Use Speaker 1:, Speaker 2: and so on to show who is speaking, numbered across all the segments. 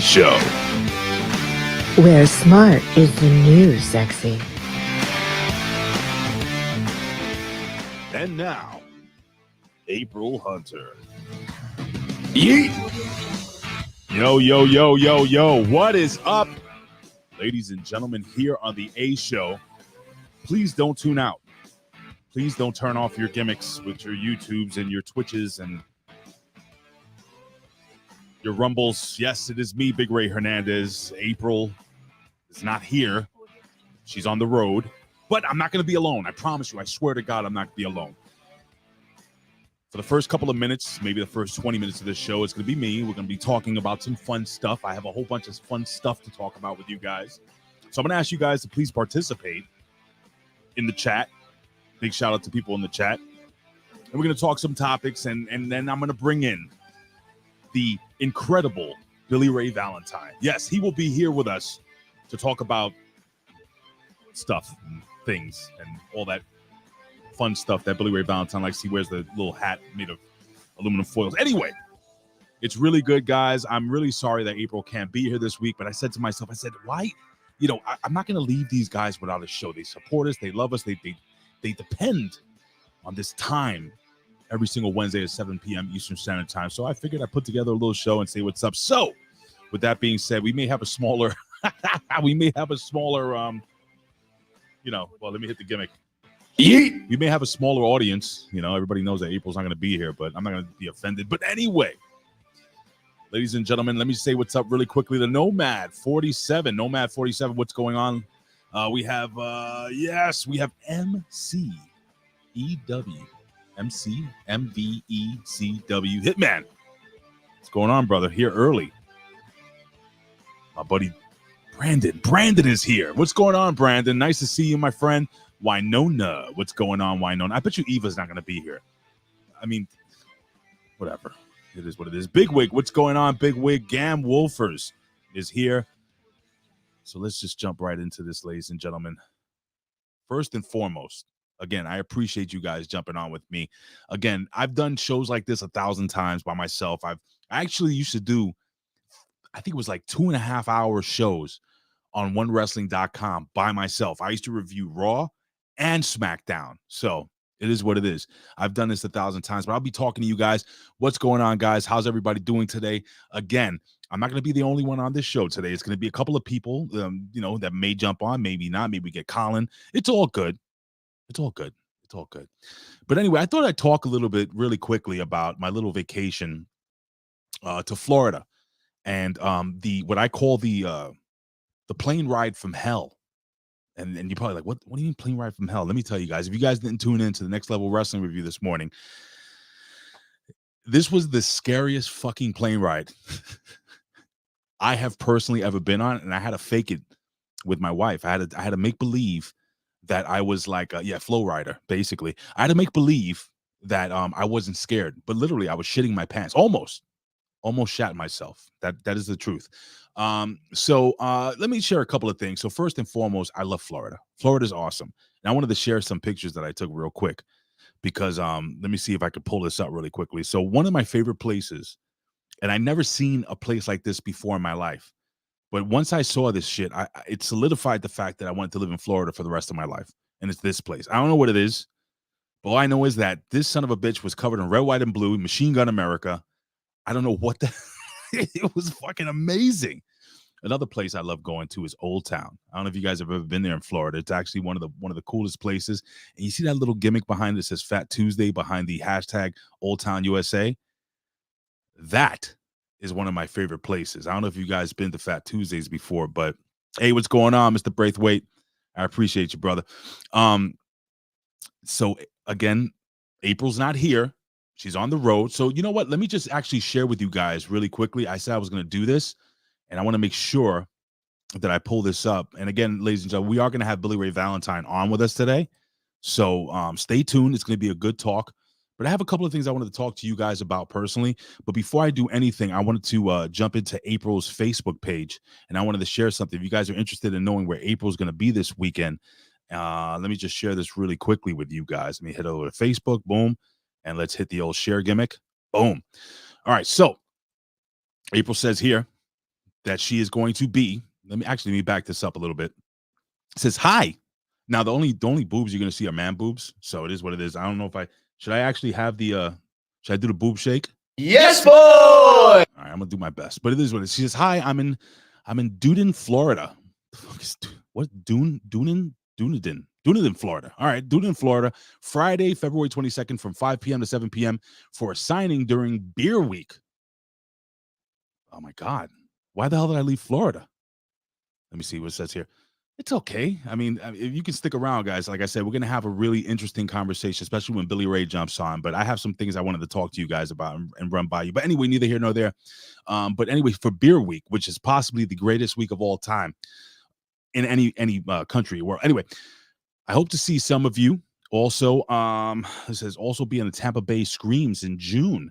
Speaker 1: Show,
Speaker 2: where smart is the new sexy.
Speaker 1: And now, April Hunter. Yeet! Yo, yo, yo, yo, yo. What is up, ladies and gentlemen, here on the A Show? Please don't tune out. Please don't turn off your gimmicks with your YouTubes and your Twitches and your Rumbles. Yes, it is me, Big Ray Hernandez. April is not here. She's on the road. But I'm not going to be alone. I promise you. I swear to God, I'm not going to be alone. For the first couple of minutes, maybe the first 20 minutes of this show, it's going to be me. We're going to be talking about some fun stuff. I have a whole bunch of fun stuff to talk about with you guys. So I'm going to ask you guys to please participate in the chat. Big shout out to people in the chat. And we're going to talk some topics, and then I'm going to bring in the incredible Billy Ray Valentine. Yes, he will be here with us to talk about stuff and things and all that fun stuff that Billy Ray Valentine likes. He wears the little hat made of aluminum foils. Anyway, it's really good, guys. I'm really sorry that April can't be here this week, but I said to myself, why? You know, I'm not going to leave these guys without a show. They support us. They love us. They depend on this time every single Wednesday at 7 p.m. Eastern Standard Time. So I figured I'd put together a little show and say what's up. So with that being said, we may have a smaller, well, let me hit the gimmick. Yeet. We may have a smaller audience. You know, everybody knows that April's not going to be here, but I'm not going to be offended. But anyway, ladies and gentlemen, let me say what's up really quickly. The Nomad 47, what's going on? We have MVECW, Hitman. What's going on, brother? Here early. My buddy Brandon is here. What's going on, Brandon? Nice to see you, my friend. Winona, what's going on, Winona? I bet you Eva's not going to be here. I mean, whatever. It is what it is. Big Wig, what's going on, Big Wig? Gam Wolfers is here. So let's just jump right into this, ladies and gentlemen. First and foremost, again, I appreciate you guys jumping on with me. Again, I've done shows like this 1,000 times by myself. I actually used to do, I think it was like 2.5-hour shows on onewrestling.com by myself. I used to review Raw and SmackDown. So it is what it is. I've done this 1,000 times, but I'll be talking to you guys. What's going on, guys? How's everybody doing today? Again, I'm not going to be the only one on this show today. It's going to be a couple of people, that may jump on, maybe not. Maybe we get Colin. It's all good. It's all good. It's all good. But anyway, I thought I'd talk a little bit really quickly about my little vacation to Florida and what I call the plane ride from hell. And you're probably like, what do you mean plane ride from hell? Let me tell you guys, if you guys didn't tune in to the Next Level Wrestling review this morning, this was the scariest fucking plane ride I have personally ever been on. And I had to fake it with my wife. I had to make believe that I was like, flow rider, basically. I had to make believe that I wasn't scared, but literally I was shitting my pants. Almost shat myself. That is the truth. So let me share a couple of things. So first and foremost, I love Florida. Florida's awesome. And I wanted to share some pictures that I took real quick because let me see if I could pull this up really quickly. So one of my favorite places, and I never seen a place like this before in my life, but once I saw this shit, it solidified the fact that I wanted to live in Florida for the rest of my life. And it's this place. I don't know what it is, but all I know is that this son of a bitch was covered in red, white, and blue, Machine Gun America. I don't know what it was fucking amazing. Another place I love going to is Old Town. I don't know if you guys have ever been there in Florida. It's actually one of the coolest places. And you see that little gimmick behind it that says Fat Tuesday behind the hashtag Old Town USA? That is one of my favorite places. I don't know if you guys been to Fat Tuesdays before, but hey, what's going on, Mr. Braithwaite? I appreciate you, brother. So again, April's not here. She's on the road. So you know what? Let me just actually share with you guys really quickly. I said I was going to do this, and I want to make sure that I pull this up. And again, ladies and gentlemen, we are going to have Billy Ray Valentine on with us today. So stay tuned. It's going to be a good talk. But I have a couple of things I wanted to talk to you guys about personally. But before I do anything, I wanted to jump into April's Facebook page. And I wanted to share something. If you guys are interested in knowing where April's going to be this weekend, let me just share this really quickly with you guys. Let me head over to Facebook. Boom. And let's hit the old share gimmick. Boom. All right. So April says here, that she is going to be. Let me back this up a little bit. It says hi. Now the only boobs you're gonna see are man boobs, so it is what it is. I don't know if I should I actually have the should I do the boob shake?
Speaker 3: Yes, boy.
Speaker 1: All right, I'm gonna do my best, but it is what it is. She says hi. I'm in Dunedin, Florida. What Dunedin, Florida. All right, Dunedin, Florida. Friday, February 22nd, from 5 p.m. to 7 p.m. for a signing during Beer Week. Oh my God, why the hell did I leave Florida? Let me see what it says here. It's okay. I mean, if you can stick around, guys, like I said, we're going to have a really interesting conversation, especially when Billy Ray jumps on. But I have some things I wanted to talk to you guys about and run by you. But anyway, neither here nor there. But anyway, for Beer Week, which is possibly the greatest week of all time in any country or world. Anyway, I hope to see some of you. Also, it says also be in the Tampa Bay Screams in June.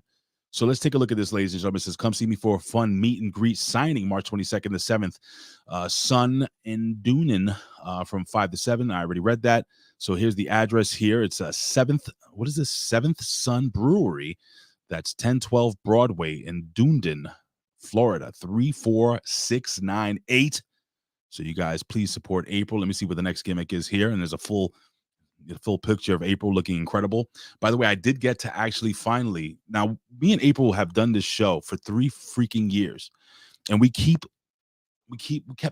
Speaker 1: So let's take a look at this, ladies and gentlemen. It says, come see me for a fun meet and greet signing March 22nd to 7th. Sun in Dunin from 5 to 7. I already read that. So here's the address here. It's a 7th. What is this? 7th Sun Brewery. That's 1012 Broadway in Dunedin, Florida, 34698. So you guys, please support April. Let me see what the next gimmick is here. And there's a full picture of April looking incredible. By the way, I did get to actually finally, now me and April have done this show for 3 freaking years, and we kept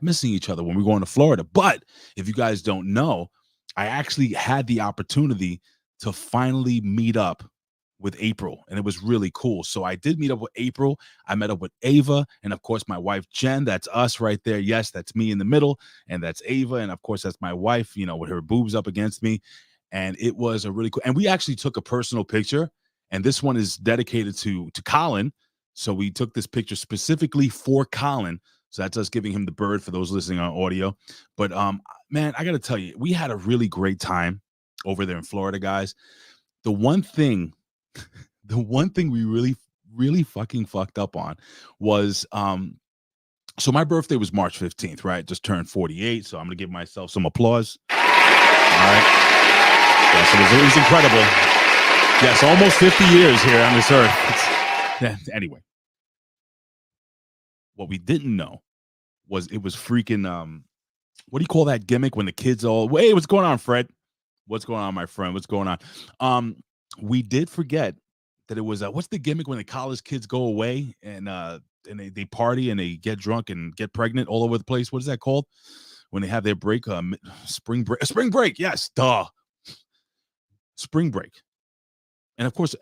Speaker 1: missing each other when we were going to Florida. But if you guys don't know, I actually had the opportunity to finally meet up with April, and it was really cool. So I did meet up with April. I met up with Ava, and of course my wife Jen. That's us right there. Yes, that's me in the middle, and that's Ava, and of course that's my wife, with her boobs up against me. And it was a really cool, and we actually took a personal picture, and this one is dedicated to Colin. So we took this picture specifically for Colin. So that's us giving him the bird for those listening on audio. But man, I gotta tell you, we had a really great time over there in Florida, guys. The one thing we really fucking fucked up on was so my birthday was March 15th, right? Just turned 48, so I'm gonna give myself some applause. All right. Yes, it was incredible. Yes, almost 50 years here on this earth. Anyway, what we didn't know was it was freaking what do you call that gimmick when the kids all, hey, what's going on, Fred? What's going on, my friend? What's going on? We did forget that it was what's the gimmick when the college kids go away and they party and they get drunk and get pregnant all over the place? What is that called? When they have their break, spring break. Yes, duh. Spring break. And of course,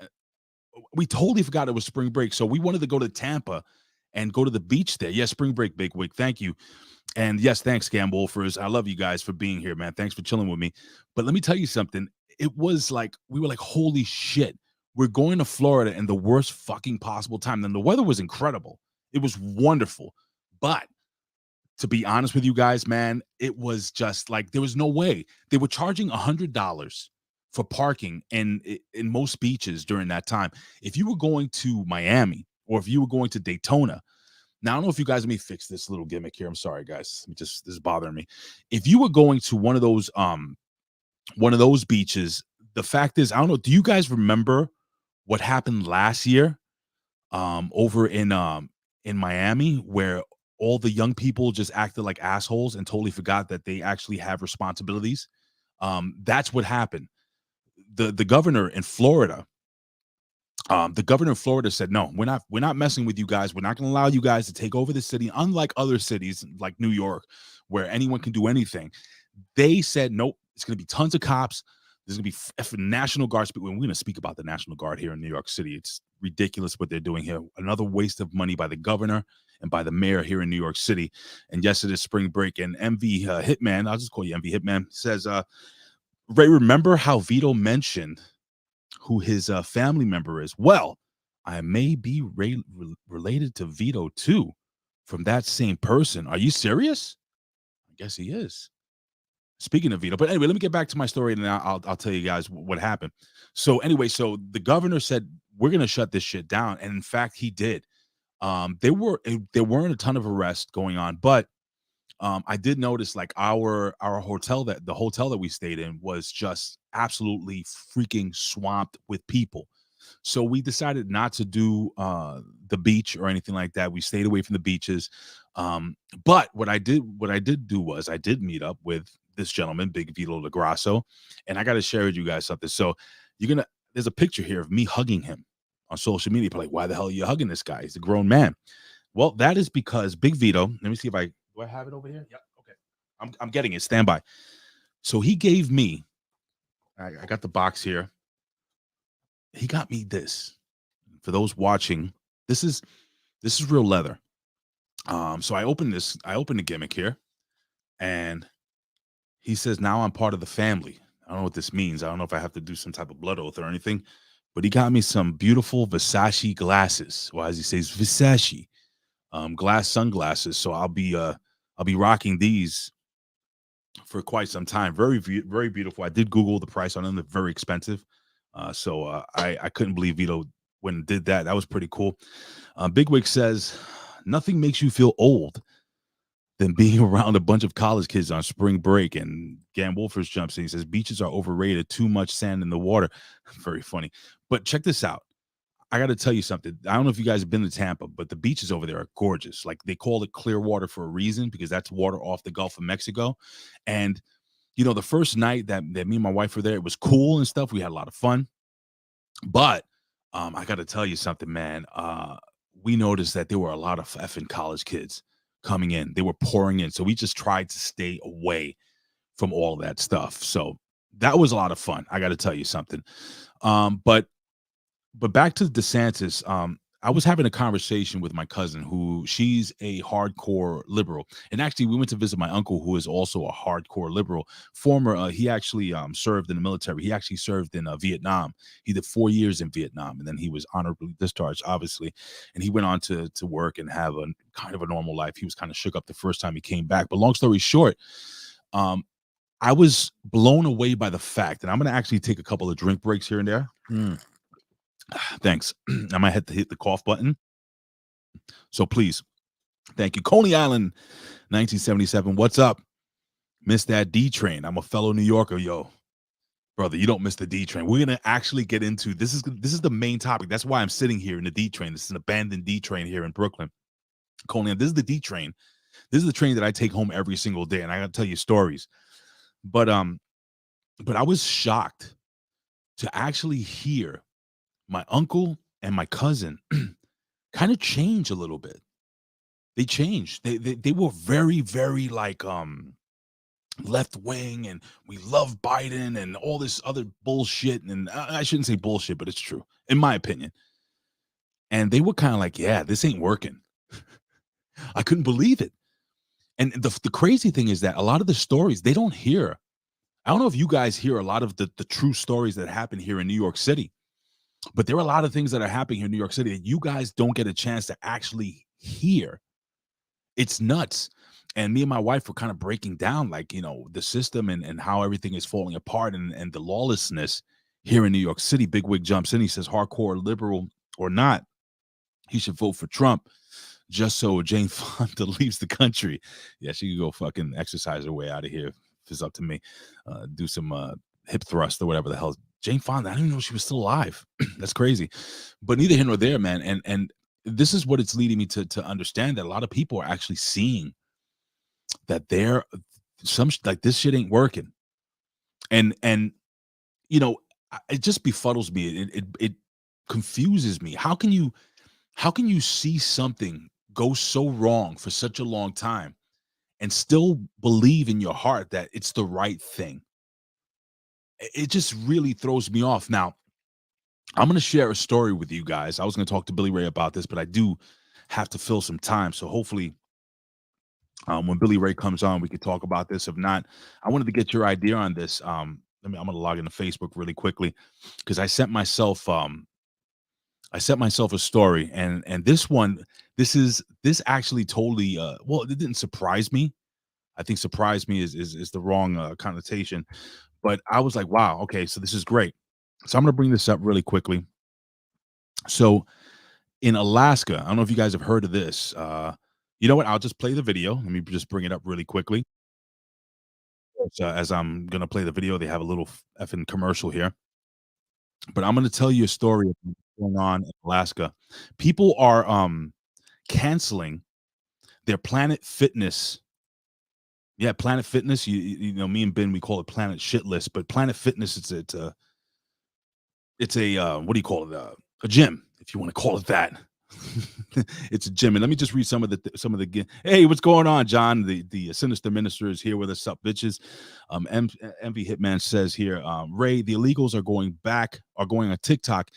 Speaker 1: we totally forgot it was spring break. So we wanted to go to Tampa and go to the beach there. Yes, spring break, big wig. Thank you. And yes, thanks, Scam Wolfers. I love you guys for being here, man. Thanks for chilling with me. But let me tell you something. It was like, we were like, holy shit. We're going to Florida in the worst fucking possible time. And the weather was incredible. It was wonderful. But to be honest with you guys, man, it was just like, there was no way. They were charging $100 for parking in most beaches during that time. If you were going to Miami or if you were going to Daytona, now I don't know if you guys let me fix this little gimmick here. I'm sorry, guys. This is bothering me. If you were going to one of those beaches, the fact is, I don't know. Do you guys remember what happened last year over in Miami, where all the young people just acted like assholes and totally forgot that they actually have responsibilities? That's what happened. The governor in Florida, said, no, we're not messing with you guys. We're not going to allow you guys to take over the city. Unlike other cities like New York, where anyone can do anything, they said, nope, it's going to be tons of cops. There's going to be National Guard. We're going to speak about the National Guard here in New York City. It's ridiculous what they're doing here. Another waste of money by the governor and by the mayor here in New York City. And yes, it is spring break. And MV Hitman, I'll just call you MV Hitman, says, Ray, remember how Vito mentioned who his family member is? Well, I may be related to Vito too, from that same person. Are you serious? I guess he is. Speaking of Vito, but anyway, let me get back to my story, and I'll tell you guys what happened. So anyway, so the governor said we're going to shut this shit down, and in fact, he did. There weren't a ton of arrests going on, but I did notice like our hotel, that the hotel that we stayed in was just absolutely freaking swamped with people. So we decided not to do the beach or anything like that. We stayed away from the beaches. But what I did do was I did meet up with this gentleman, Big Vito LaGrasso, and I got to share with you guys something. So you're gonna there's a picture here of me hugging him on social media. But like, why the hell are you hugging this guy? He's a grown man. Well, that is because Big Vito. Let me see if I do. I have it over here. Yeah. Okay. I'm getting it. Stand by. So he gave me. I got the box here. He got me this. For those watching, this is real leather. So I opened this. I opened the gimmick here, and he says, "Now I'm part of the family." I don't know what this means. I don't know if I have to do some type of blood oath or anything, but he got me some beautiful Versace glasses. Well, as he says, Versace glass sunglasses. So I'll be rocking these for quite some time. Very beautiful. I did Google the price on them; they're very expensive. I couldn't believe Vito when did that. That was pretty cool. Bigwig says nothing makes you feel old than being around a bunch of college kids on spring break. And Gan Wolfers jumps in. He says beaches are overrated. Too much sand in the water. Very funny. But check this out. I got to tell you something. I don't know if you guys have been to Tampa, but the beaches over there are gorgeous. Like they call it clear water for a reason because that's water off the Gulf of Mexico. And the first night that me and my wife were there, it was cool and stuff. We had a lot of fun. But I got to tell you something, man. We noticed that there were a lot of effing college kids coming in. They were pouring in. So we just tried to stay away from all that stuff. So that was a lot of fun. I got to tell you something. But back to DeSantis. I was having a conversation with my cousin who she's a hardcore liberal. And actually we went to visit my uncle who is also a hardcore liberal. He actually served in the military. He actually served in Vietnam. He did 4 years in Vietnam and then he was honorably discharged, obviously. And he went on to work and have a kind of a normal life. He was kind of shook up the first time he came back. But long story short, I was blown away by the fact, and I'm going to actually take a couple of drink breaks here and there. Thanks. I might have to hit the cough button. So please, thank you. Coney Island, 1977. What's up? Missed that D train. I'm a fellow New Yorker, yo. Brother, you don't miss the D train. We're gonna actually get into this is the main topic. That's why I'm sitting here in the D train. This is an abandoned D train here in Brooklyn. Coney, this is the D train. This is the train that I take home every single day, and I gotta tell you stories. But I was shocked to actually hear my uncle and my cousin kind of change a little bit. They changed. They were very, very like left wing and we love Biden and all this other bullshit. And I shouldn't say bullshit, but it's true, in my opinion. And they were kind of like, yeah, this ain't working. I couldn't believe it. And the crazy thing is that a lot of the stories they don't hear. I don't know if you guys hear a lot of the true stories that happen here in New York City. But there are a lot of things that are happening here in New York City that you guys don't get a chance to actually hear. It's nuts. And me and my wife were kind of breaking down, like, the system and how everything is falling apart and the lawlessness here in New York City. Bigwig jumps in. He says, hardcore liberal or not, he should vote for Trump just so Jane Fonda leaves the country. Yeah, she could go fucking exercise her way out of here if it's up to me. Do some hip thrust or whatever the hell. Jane Fonda, I didn't even know she was still alive. That's crazy. But neither here nor there, man. And this is what it's leading me to understand that a lot of people are actually seeing that like this shit ain't working. And it just befuddles me. It confuses me. How can you see something go so wrong for such a long time and still believe in your heart that it's the right thing? It just really throws me off. Now, I'm going to share a story with you guys. I was going to talk to Billy Ray about this, but I do have to fill some time. So hopefully, when Billy Ray comes on, we could talk about this. If not, I wanted to get your idea on this. I'm going to log into Facebook really quickly because I sent myself a story, and this actually totally well, it didn't surprise me. I think surprise me is the wrong connotation, but I was like, wow, okay, so this is great. So I'm going to bring this up really quickly. So in Alaska, I don't know if you guys have heard of this. You know what? I'll just play the video. Let me just bring it up really quickly. So as I'm going to play the video, they have a little effing commercial here. But I'm going to tell you a story of what's going on in Alaska. People are canceling their Planet Fitness. Yeah, Planet Fitness. You know, me and Ben, we call it Planet Shit List, but Planet Fitness, it's a what do you call it? A gym, if you want to call it that. It's a gym, and let me just read Hey, what's going on, John? The sinister minister is here with us. Up, bitches. MV Hitman says here, Ray, the illegals are going on TikTok,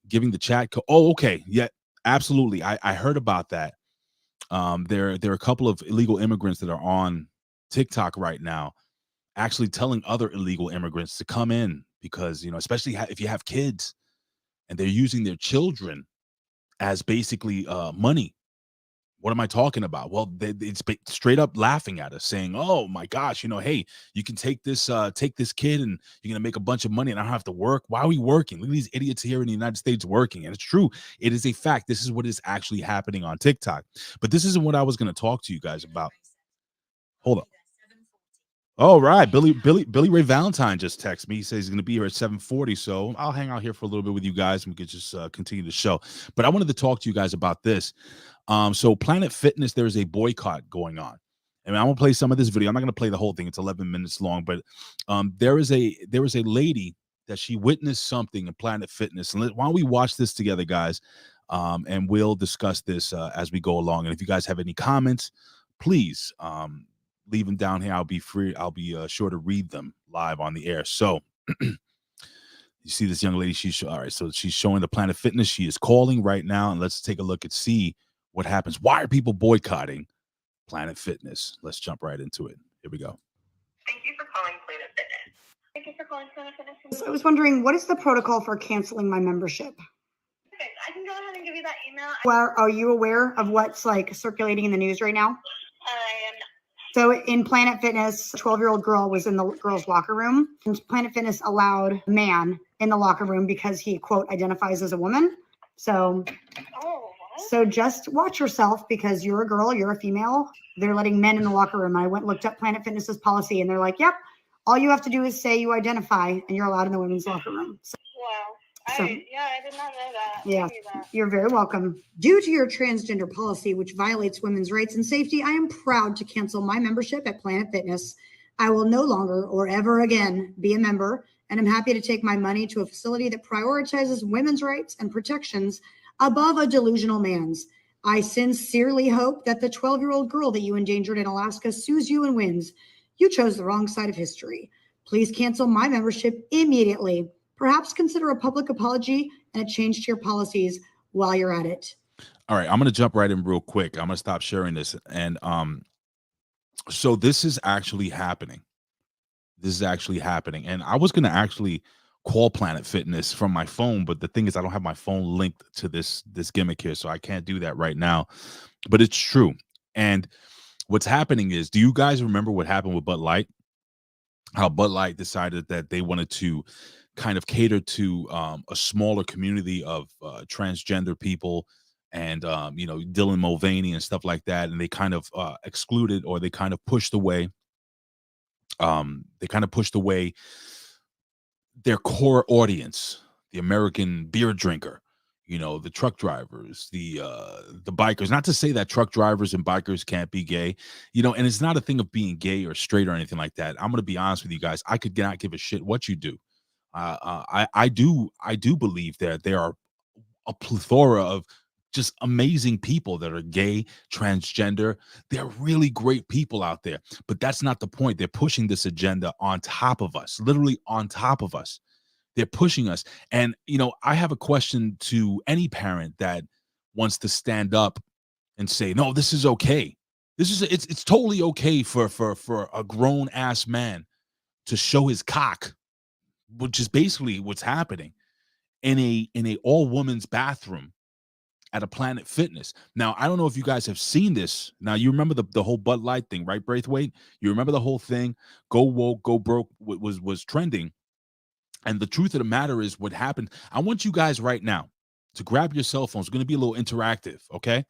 Speaker 1: giving the chat. Oh, okay, yeah, absolutely. I heard about that. There are a couple of illegal immigrants that are on TikTok right now, actually telling other illegal immigrants to come in because especially if you have kids and they're using their children as basically money. What am I talking about? Well, it's straight up laughing at us, saying, "Oh my gosh, hey, you can take this kid, and you're gonna make a bunch of money, and I don't have to work. Why are we working? Look at these idiots here in the United States working." And it's true; it is a fact. This is what is actually happening on TikTok. But this isn't what I was going to talk to you guys about. Hold on. All right, Billy Ray Valentine just texted me. He says he's going to be here at 7:40, so I'll hang out here for a little bit with you guys, and we could just continue the show. But I wanted to talk to you guys about this. So Planet Fitness, there's a boycott going on. And I'm gonna play some of this video. I'm not gonna play the whole thing; it's 11 minutes long. But there is a lady that she witnessed something in Planet Fitness. And why don't we watch this together, guys? And we'll discuss this as we go along. And if you guys have any comments, please leave them down here. I'll be sure to read them live on the air. So you see this young lady, all right, so she's showing the Planet Fitness. She is calling right now, and let's take a look and see what happens. Why are people boycotting Planet Fitness? Let's jump right into it. Here we go.
Speaker 3: Thank you for calling Planet Fitness. Thank you for calling Planet Fitness. So I was wondering, what is the protocol for canceling my membership? Okay, I can go ahead and give you that email. Well, are you aware of what's circulating in the news right now? I am not. So in Planet Fitness, a 12-year-old girl was in the girls' locker room, and Planet Fitness allowed a man in the locker room because he, quote, identifies as a woman. So just watch yourself, because you're a girl, you're a female. They're letting men in the locker room. I went and looked up Planet Fitness's policy, and they're like, yep, all you have to do is say you identify, and you're allowed in the women's locker room. So, wow. I did not know that. Yeah, you're very welcome. Due to your transgender policy, which violates women's rights and safety, I am proud to cancel my membership at Planet Fitness. I will no longer or ever again be a member, and I'm happy to take my money to a facility that prioritizes women's rights and protections above a delusional man's. I sincerely hope that the 12-year-old girl that you endangered in Alaska sues you and wins. You chose the wrong side of history. Please cancel my membership immediately. Perhaps consider a public apology and a change to your policies while you're at it.
Speaker 1: All right, I'm going to jump right in real quick. I'm going to stop sharing this. And so this is actually happening. And I was going to actually call Planet Fitness from my phone, but the thing is I don't have my phone linked to this gimmick here, so I can't do that right now. But it's true. And what's happening is, do you guys remember what happened with Bud Light? How Bud Light decided that they wanted to kind of cater to a smaller community of transgender people and Dylan Mulvaney and stuff like that, and they kind of excluded, or they kind of pushed away their core audience, the American beer drinker, the truck drivers, the bikers. Not to say that truck drivers and bikers can't be gay, and it's not a thing of being gay or straight or anything like that. I'm going to be honest with you guys. I could not give a shit what you do. I do believe that there are a plethora of just amazing people that are gay, transgender. They're really great people out there, but that's not the point. They're pushing this agenda on top of us, literally on top of us. They're pushing us. And, I have a question to any parent that wants to stand up and say, no, this is okay. It's totally okay for a grown ass man to show his cock, which is basically what's happening in a all women's bathroom at a Planet Fitness. Now, I don't know if you guys have seen this. Now, you remember the whole Bud Light thing, right, Braithwaite? You remember the whole thing? Go woke, go broke was trending. And the truth of the matter is, what happened, I want you guys right now to grab your cell phones. It's going to be a little interactive, okay?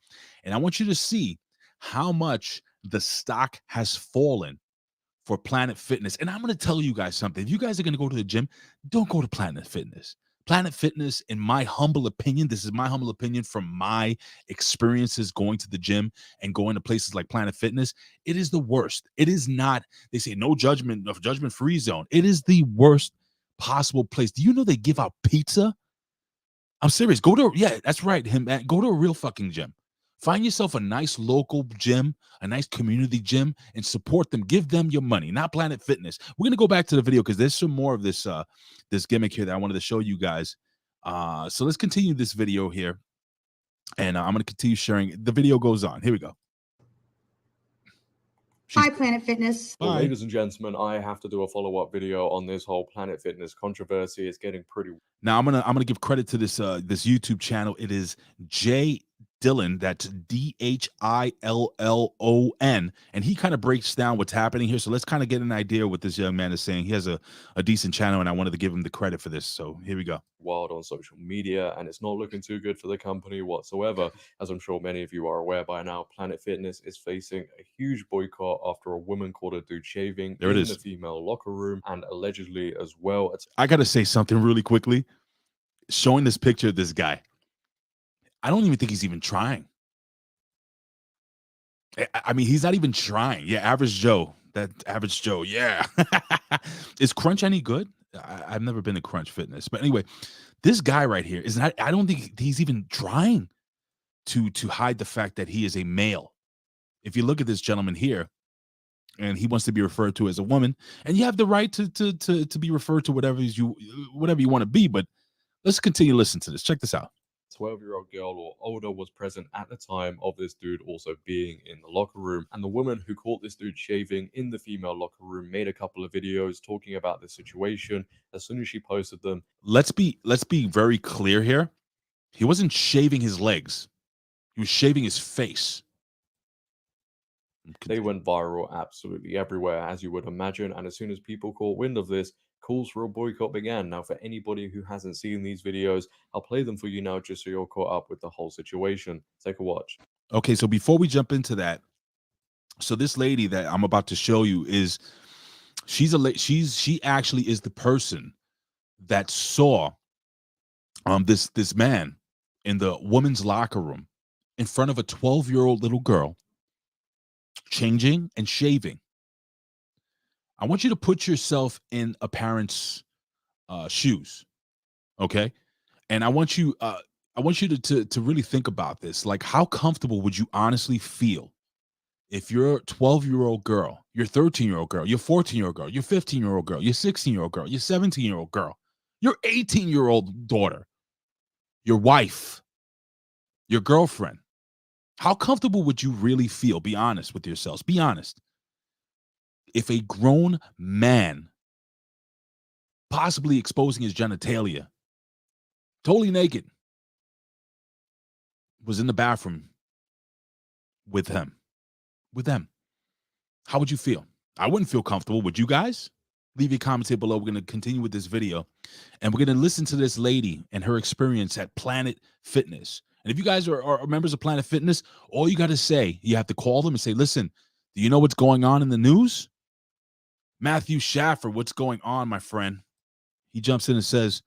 Speaker 1: And I want you to see how much the stock has fallen for Planet Fitness. And I'm going to tell you guys something. If you guys are going to go to the gym, don't go to Planet Fitness. Planet Fitness, in my humble opinion, this is my humble opinion from my experiences going to the gym and going to places like Planet Fitness, it is the worst. It is not, they say no judgment, no judgment-free zone. It is the worst possible place. Do you know they give out pizza? I'm serious. Go to, yeah, that's right. Go to a real fucking gym. Find yourself a nice local gym, a nice community gym, and support them. Give them your money, not Planet Fitness. We're gonna go back to the video because there's some more of this this gimmick here that I wanted to show you guys. So let's continue this video here, and I'm gonna continue sharing. The video goes on. Here we go.
Speaker 3: Hi, Planet Fitness.
Speaker 4: Well, ladies and gentlemen, I have to do a follow-up video on this whole Planet Fitness controversy. It's getting pretty.
Speaker 1: Now I'm gonna give credit to this this YouTube channel. It is Jay Dillon, that's Dillon, and he kind of breaks down what's happening here. So let's kind of get an idea what this young man is saying. He has a decent channel, and I wanted to give him the credit for this. So here we go.
Speaker 4: Wild on social media, and it's not looking too good for the company whatsoever. As I'm sure many of you are aware by now, Planet Fitness is facing a huge boycott after a woman caught a dude shaving in the female locker room, and allegedly as well.
Speaker 1: I gotta say something really quickly. Showing this picture of this guy, I don't even think he's even trying. I mean, he's not even trying. Yeah, average Joe. That average Joe. Yeah. Is Crunch any good? I've never been to Crunch Fitness, but anyway, this guy right here is not. I don't think he's even trying to hide the fact that he is a male. If you look at this gentleman here, and he wants to be referred to as a woman, and you have the right to be referred to whatever you want to be. But let's continue listening to this. Check this out.
Speaker 4: 12-year-old girl or older was present at the time of this dude also being in the locker room, and the woman who caught this dude shaving in the female locker room made a couple of videos talking about the situation. As soon as she posted them,
Speaker 1: let's be very clear here. He wasn't shaving his legs. He was shaving his face.
Speaker 4: They went viral absolutely everywhere, as you would imagine, and as soon as people caught wind of this, calls for a boycott began. Now, for anybody who hasn't seen these videos, I'll play them for you now just so you're caught up with the whole situation. Take a watch.
Speaker 1: Okay, so before we jump into that, so this lady that I'm about to show you is she actually is the person that saw this man in the women's locker room in front of a 12-year-old little girl changing and shaving. I want you to put yourself in a parent's shoes, okay? And I want you to really think about this. Like, how comfortable would you honestly feel if you're a 12-year-old girl, your 13-year-old girl, your 14-year-old girl, your 15-year-old girl, your 16-year-old girl, your 17-year-old girl, your 18-year-old daughter, your wife, your girlfriend? How comfortable would you really feel? Be honest with yourselves. Be honest. If a grown man, possibly exposing his genitalia, totally naked, was in the bathroom with them, how would you feel? I wouldn't feel comfortable. Would you guys? Leave your comments here below. We're going to continue with this video, and we're going to listen to this lady and her experience at Planet Fitness. And if you guys are members of Planet Fitness, all you got to say, you have to call them and say, listen, do you know what's going on in the news? Matthew Schaffer, what's going on, my friend? He jumps in and says,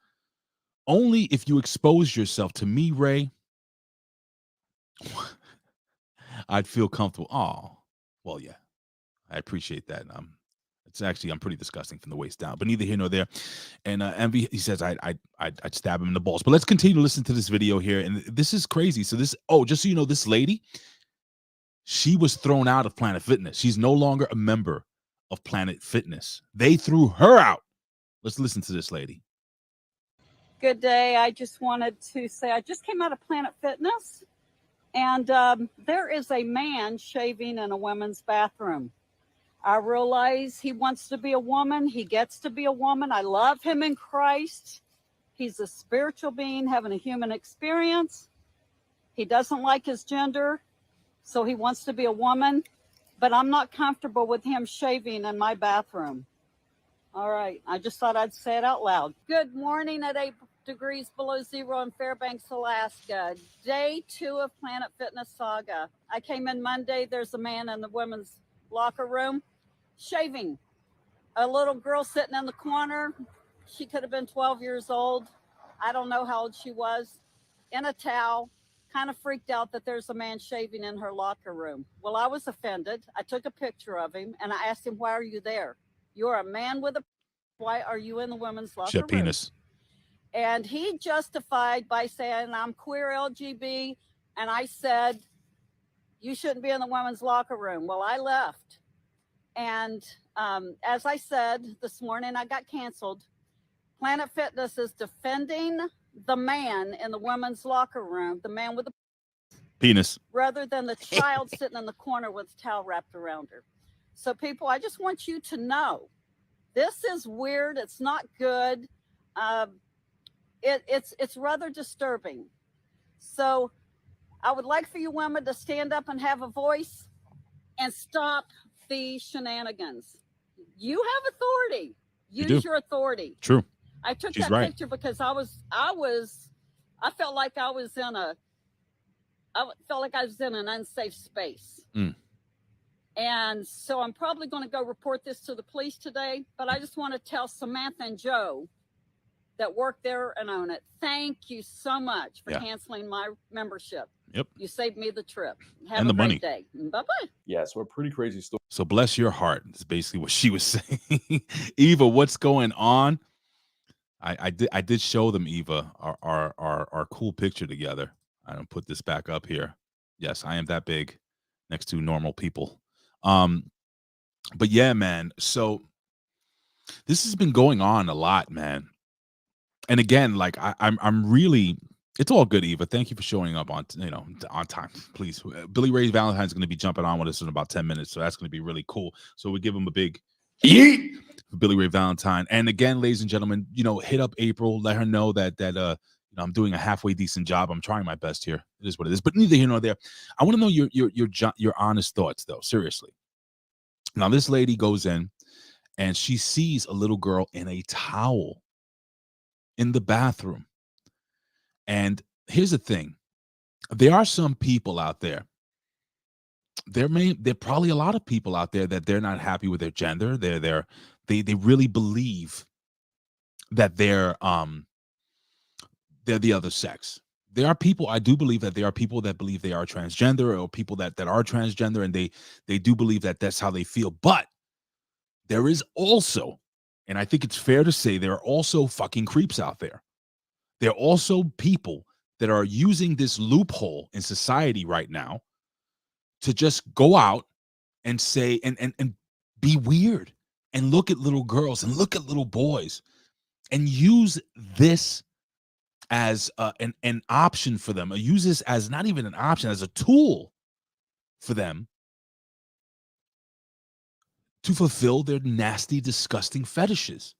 Speaker 1: only if you expose yourself to me, Ray, I'd feel comfortable. Oh, well, yeah, I appreciate that. I'm pretty disgusting from the waist down, but neither here nor there. And Envy, he says, I'd stab him in the balls. But let's continue to listen to this video here. And this is crazy. So just so you know, this lady, she was thrown out of Planet Fitness. She's no longer a member of Planet Fitness. They threw her out. Let's listen to this lady.
Speaker 5: Good day. I just wanted to say I just came out of Planet Fitness, and there is a man shaving in a women's bathroom. I realize he wants to be a woman. He gets to be a woman. I love him in Christ. He's a spiritual being having a human experience. He doesn't like his gender, so he wants to be a woman. But I'm not comfortable with him shaving in my bathroom. All right. I just thought I'd say it out loud. Good morning at 8 degrees below zero in Fairbanks, Alaska. Day 2 of Planet Fitness Saga. I came in Monday. There's a man in the women's locker room shaving. A little girl sitting in the corner. She could have been 12 years old. I don't know how old she was, in a towel, kind of freaked out that there's a man shaving in her locker room. Well, I was offended. I took a picture of him and I asked him, why are you there? You're a man with a, why are you in the women's locker room?
Speaker 1: Penis.
Speaker 5: And he justified by saying, I'm queer LGB. And I said, you shouldn't be in the women's locker room. Well, I left. And as I said this morning, I got canceled. Planet Fitness is defending the man in the women's locker room, the man with the
Speaker 1: penis,
Speaker 5: rather than the child sitting in the corner with a towel wrapped around her. So people, I just want you to know, this is weird. It's not good. It's rather disturbing. So I would like for you women to stand up and have a voice and stop the shenanigans. You have authority. Use your authority.
Speaker 1: True.
Speaker 5: I took
Speaker 1: She's
Speaker 5: that
Speaker 1: right.
Speaker 5: picture because I felt like I was in an unsafe space. And so I'm probably going to go report this to the police today, but I just want to tell Samantha and Joe that work there and own it, thank you so much for canceling my membership.
Speaker 1: Yep.
Speaker 5: You saved me the trip. Have
Speaker 1: and
Speaker 5: a
Speaker 1: the
Speaker 5: great
Speaker 1: money.
Speaker 5: day. Bye-bye.
Speaker 4: Yeah, so a pretty crazy story.
Speaker 1: So bless your heart is basically what she was saying. Eva, what's going on? I did show them, Eva, our cool picture together. I don't put this back up here. Yes, I am that big next to normal people. But yeah, man. So this has been going on a lot, man. And again, like I'm really, it's all good, Eva. Thank you for showing up on time, please. Billy Ray Valentine is going to be jumping on with us in about 10 minutes, so that's going to be really cool. So we give him a big yeet for Billy Ray Valentine. And again, ladies and gentlemen, hit up April, let her know that I'm doing a halfway decent job. I'm trying my best here. It is what it is. But neither here nor there. I want to know your honest thoughts, though. Seriously. Now, this lady goes in and she sees a little girl in a towel in the bathroom. And here's the thing. There are some people out there. There are probably a lot of people out there that they're not happy with their gender. They really believe that they're the other sex. There are people, I do believe that there are people that believe they are transgender, or people that are transgender, and they do believe that that's how they feel. But there is also, and I think it's fair to say, there are also fucking creeps out there. There are also people that are using this loophole in society right now to just go out and say and be weird and look at little girls and look at little boys and use this as an option for them, or use this as not even an option, as a tool for them to fulfill their nasty, disgusting fetishes.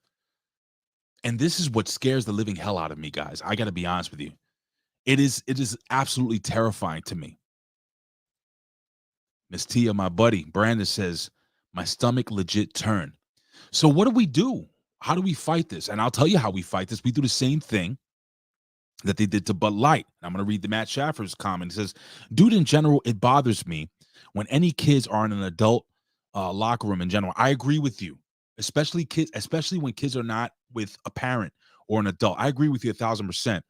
Speaker 1: And this is what scares the living hell out of me, guys. I got to be honest with you. It is absolutely terrifying to me. Miss Tia, my buddy, Brandon says, my stomach legit turned. So what do? How do we fight this? And I'll tell you how we fight this. We do the same thing that they did to Bud Light. I'm going to read the Matt Schaffer's comment. It says, dude, in general, it bothers me when any kids are in an adult locker room in general. I agree with you, especially when kids are not with a parent or an adult. I agree with you 1,000%.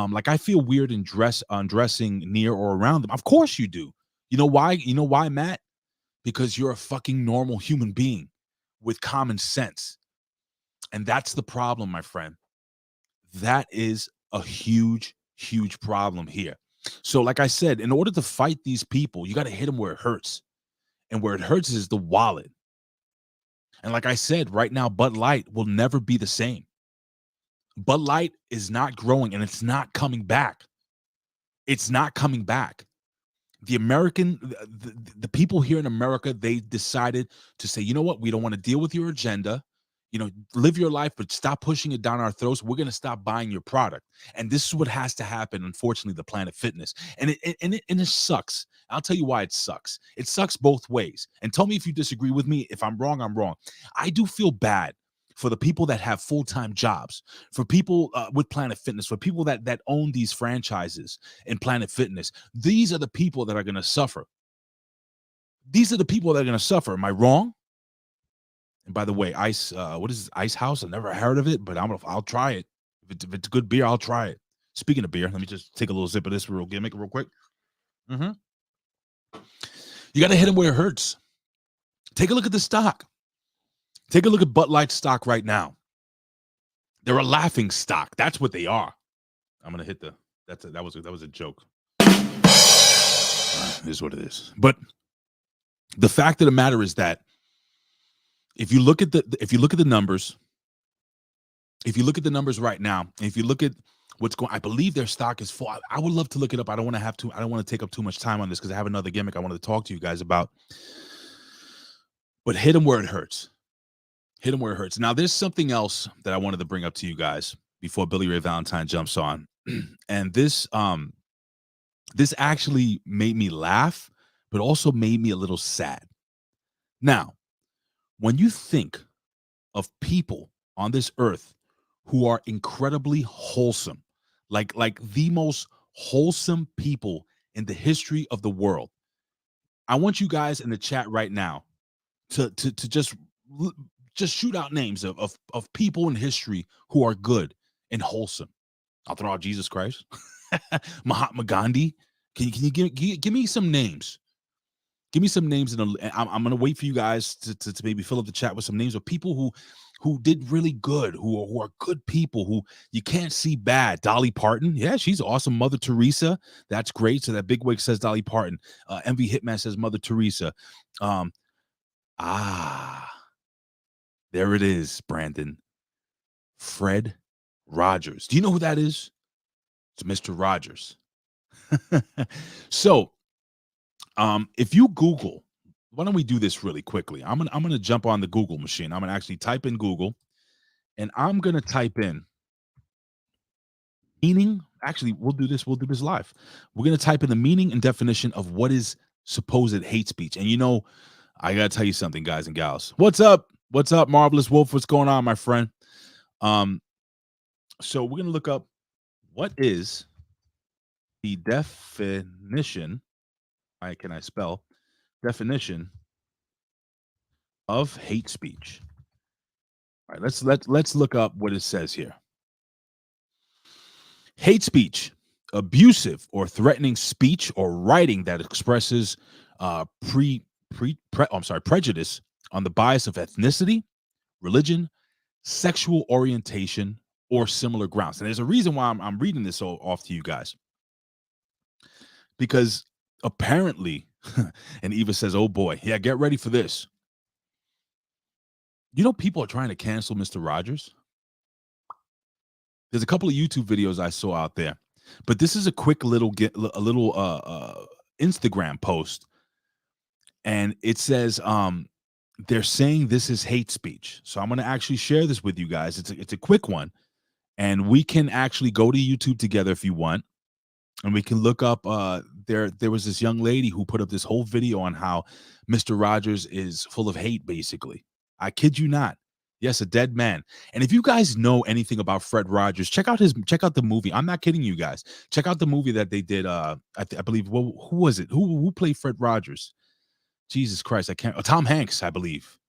Speaker 1: Like, I feel weird in undressing near or around them. Of course you do. You know why? You know why, Matt? Because you're a fucking normal human being with common sense. And that's the problem, my friend. That is a huge, huge problem here. So like I said, in order to fight these people, you got to hit them where it hurts. And where it hurts is the wallet. And like I said, right now, Bud Light will never be the same. Bud Light is not growing, and it's not coming back. It's not coming back. The people here in America, they decided to say, you know what? We don't want to deal with your agenda. Live your life, but stop pushing it down our throats. We're going to stop buying your product. And this is what has to happen, unfortunately, the Planet Fitness. And it sucks. I'll tell you why it sucks. It sucks both ways. And tell me if you disagree with me. If I'm wrong, I'm wrong. I do feel bad for the people that have full-time jobs, for people with Planet Fitness, for people that own these franchises in Planet Fitness. These are the people that are going to suffer. These are the people that are going to suffer. Am I wrong? And by the way, what is Ice House? I've never heard of it, but I'll try it. If it's good beer, I'll try it. Speaking of beer, let me just take a little sip of this real gimmick real quick. You got to hit him where it hurts. Take a look at the stock. Take a look at Bud Light stock right now. They're a laughing stock. That's what they are. I'm gonna hit that was a joke. It is what it is. But the fact of the matter is that if you look at the numbers, if you look at the numbers right now, and if you look at what's going, I believe their stock is full. I would love to look it up. I don't want to take up too much time on this because I have another gimmick I wanted to talk to you guys about. But hit them where it hurts. Hit them where it hurts. Now, there's something else that I wanted to bring up to you guys before Billy Ray Valentine jumps on. And this actually made me laugh, but also made me a little sad. Now, when you think of people on this earth who are incredibly wholesome, like the most wholesome people in the history of the world, I want you guys in the chat right now to just shoot out names of people in history who are good and wholesome. I'll throw out Jesus Christ, Mahatma Gandhi. Can you give me some names? Give me some names, and I'm gonna wait for you guys to maybe fill up the chat with some names of people who did really good, who are good people, who you can't see bad. Dolly Parton, yeah, she's awesome. Mother Teresa, that's great. So that Bigwig says Dolly Parton. MV Hitman says Mother Teresa. There it is, Brandon. Fred Rogers. Do you know who that is? It's Mr. Rogers. So, if you Google, why don't we do this really quickly? I'm gonna jump on the Google machine. I'm gonna actually type in Google, and I'm gonna type in meaning. Actually, we'll do this live. We're gonna type in the meaning and definition of what is supposed hate speech. And I gotta tell you something, guys and gals. What's up? What's up, Marvelous Wolf? What's going on, my friend? So we're gonna look up what is the definition. Can I spell definition of hate speech? All right, let's look up what it says here. Hate speech, abusive or threatening speech or writing that expresses prejudice on the bias of ethnicity, religion, sexual orientation, or similar grounds. And there's a reason why I'm reading this off to you guys, because apparently, and Eva says, oh boy, yeah, get ready for this. People are trying to cancel Mr. Rogers. There's a couple of YouTube videos I saw out there, but this is a quick little Instagram post, and it says they're saying this is hate speech. So I'm going to actually share this with you guys. It's a quick one, and we can actually go to YouTube together if you want, and we can look up. There was this young lady who put up this whole video on how Mr. Rogers is full of hate. Basically, I kid you not. Yes, a dead man. And if you guys know anything about Fred Rogers, check out the movie. I'm not kidding you guys. Check out the movie that they did. I believe. Who was it? Who played Fred Rogers? Jesus Christ, I can't. Tom Hanks, I believe.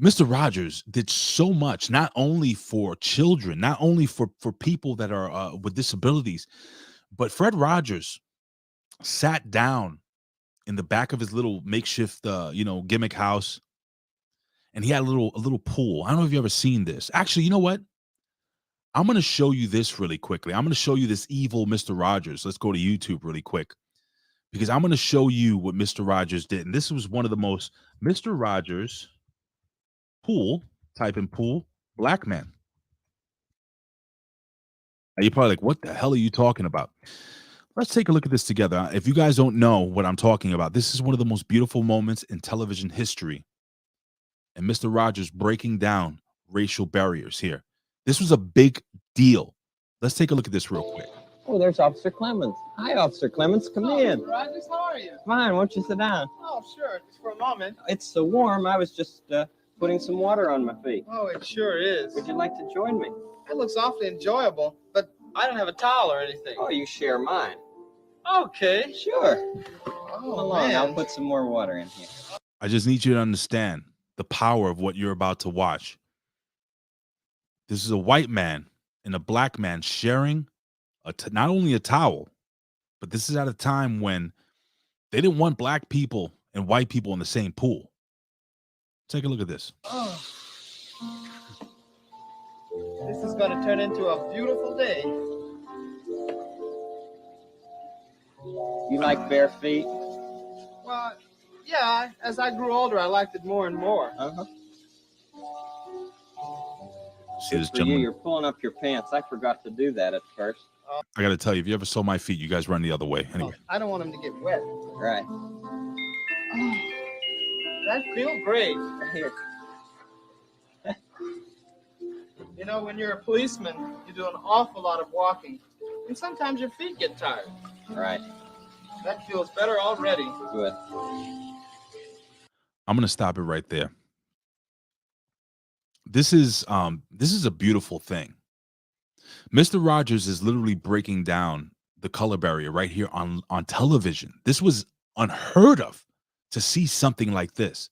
Speaker 1: Mr. Rogers did so much, not only for children, not only for people that are with disabilities, but Fred Rogers sat down in the back of his little makeshift, gimmick house, and he had a little pool. I don't know if you've ever seen this. Actually, you know what? I'm going to show you this really quickly. I'm going to show you this evil Mr. Rogers. Let's go to YouTube really quick, because I'm going to show you what Mr. Rogers did. And this was one of the most Mr. Rogers pool, type in pool, black man. Now you're probably like, what the hell are you talking about? Let's take a look at this together. If you guys don't know what I'm talking about, this is one of the most beautiful moments in television history. And Mr. Rogers breaking down racial barriers here. This was a big deal. Let's take a look at this real quick.
Speaker 6: Oh, there's Officer Clemens. Hi, Officer Clemens. Come in.
Speaker 7: Mr. Rogers, how are you?
Speaker 6: Fine. Won't you sit down?
Speaker 7: Oh, sure. Just for a moment.
Speaker 6: It's so warm. I was just putting some water on my feet.
Speaker 7: Oh, it sure is.
Speaker 6: Would you like to join me?
Speaker 7: It looks awfully enjoyable, but I don't have a towel or anything.
Speaker 6: Oh, you share mine.
Speaker 7: Okay.
Speaker 6: Sure.
Speaker 7: Oh,
Speaker 6: Come along.
Speaker 7: man.
Speaker 6: I'll put some more water in here.
Speaker 1: I just need you to understand the power of what you're about to watch. This is a white man and a black man sharing not only a towel, but this is at a time when they didn't want black people and white people in the same pool. Take a look at this.
Speaker 7: Oh. This is going to turn into a beautiful day.
Speaker 6: You like bare feet?
Speaker 7: Well, yeah, as I grew older, I liked it more and more.
Speaker 6: Uh-huh.
Speaker 1: See this
Speaker 6: For you,
Speaker 1: gentleman?
Speaker 6: you're pulling up your pants. I forgot to do that at first.
Speaker 1: I got to tell you, if you ever saw my feet, you guys run the other way. Anyway.
Speaker 7: I don't want them to get wet.
Speaker 6: Right.
Speaker 7: Oh, that feels great.
Speaker 6: Here.
Speaker 7: You know, when you're a policeman, you do an awful lot of walking. And sometimes your feet get tired.
Speaker 6: Right.
Speaker 7: That feels better already.
Speaker 6: Good.
Speaker 1: I'm going to stop it right there. This is a beautiful thing. Mr. Rogers is literally breaking down the color barrier right here on television. This was unheard of to see something like this.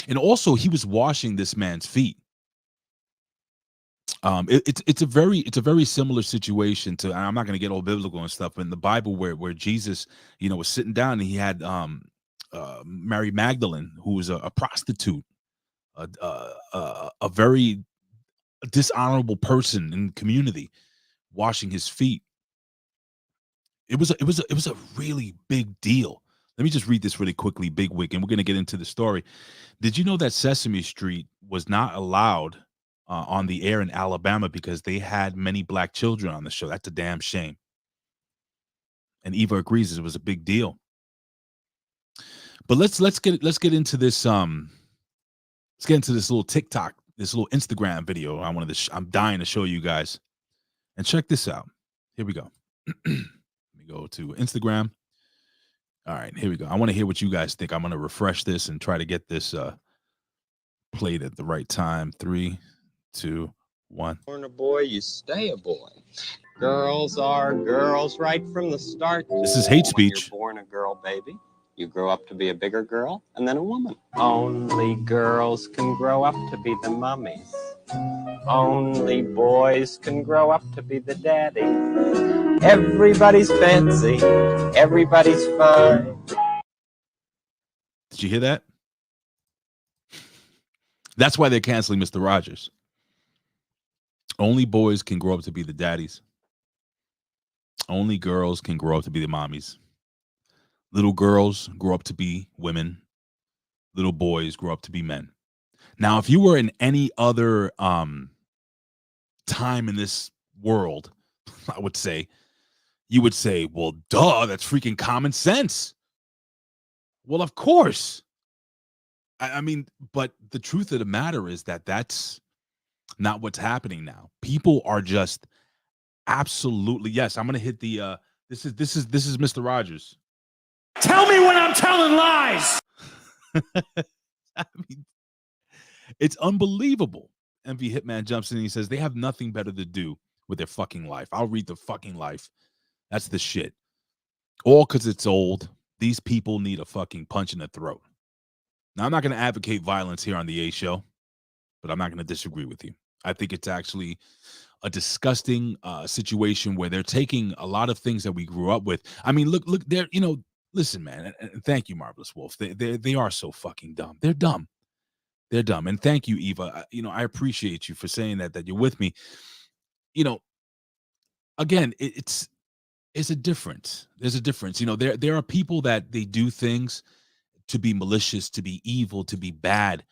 Speaker 1: And also he was washing this man's feet. It's a very similar situation to, and I'm not going to get all biblical and stuff, but in the Bible where Jesus, was sitting down and he had Mary Magdalene, who was a prostitute, a very dishonorable person in the community, washing his feet. It was a really big deal. Let me just read this really quickly, Big Wig, and we're going to get into the story. Did you know that Sesame Street was not allowed on the air in Alabama because they had many black children on the show? That's a damn shame. And Eva agrees it was a big deal. But let's get into this. Let's get into this little TikTok, this little Instagram video. I'm dying to show you guys. And check this out. Here we go. Let me go to Instagram. All right, here we go. I want to hear what you guys think. I'm going to refresh this and try to get this played at the right time. 3, 2, 1.
Speaker 6: Born a boy, you stay a boy. Girls are girls right from the start.
Speaker 1: This is hate speech.
Speaker 6: When you're born a girl, baby. You grow up to be a bigger girl and then a woman. Only girls can grow up to be the mummies. Only boys can grow up to be the daddy. Everybody's fancy. Everybody's fine.
Speaker 1: Did you hear that? That's why they're canceling Mr. Rogers. Only boys can grow up to be the daddies. Only girls can grow up to be the mommies. Little girls grow up to be women. Little boys grow up to be men. Now, if you were in any other time in this world, I would say, you would say, well, duh, that's freaking common sense. Well, of course. I mean, but the truth of the matter is that that's not what's happening now. People are just absolutely, yes, I'm going to hit the, this is Mr. Rogers.
Speaker 8: Tell me when I'm telling lies.
Speaker 1: I mean, it's unbelievable. MV Hitman jumps in and he says they have nothing better to do with their fucking life. I'll read the fucking life. That's the shit. All because it's old. These people need a fucking punch in the throat. Now, I'm not going to advocate violence here on the A Show, but I'm not going to disagree with you. I think it's actually a disgusting situation where they're taking a lot of things that we grew up with. I mean, look, they're, listen, man, and thank you, Marvelous Wolf. They are so fucking dumb. They're dumb. They're dumb. And thank you, Eva. I appreciate you for saying that you're with me. Again, it's a difference. There's a difference. There are people that they do things to be malicious, to be evil, to be bad.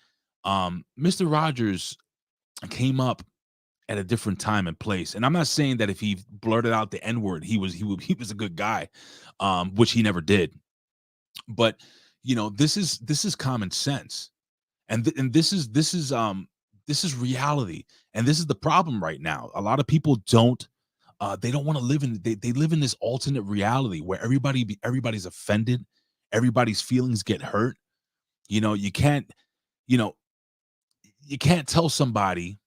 Speaker 1: Mr. Rogers came up at a different time and place. And I'm not saying that if he blurted out the N-word, he was a good guy, which he never did. But this is common sense, and this is reality, and this is the problem right now. A lot of people don't want to live in. They live in this alternate reality where everybody's offended, everybody's feelings get hurt. You can't tell somebody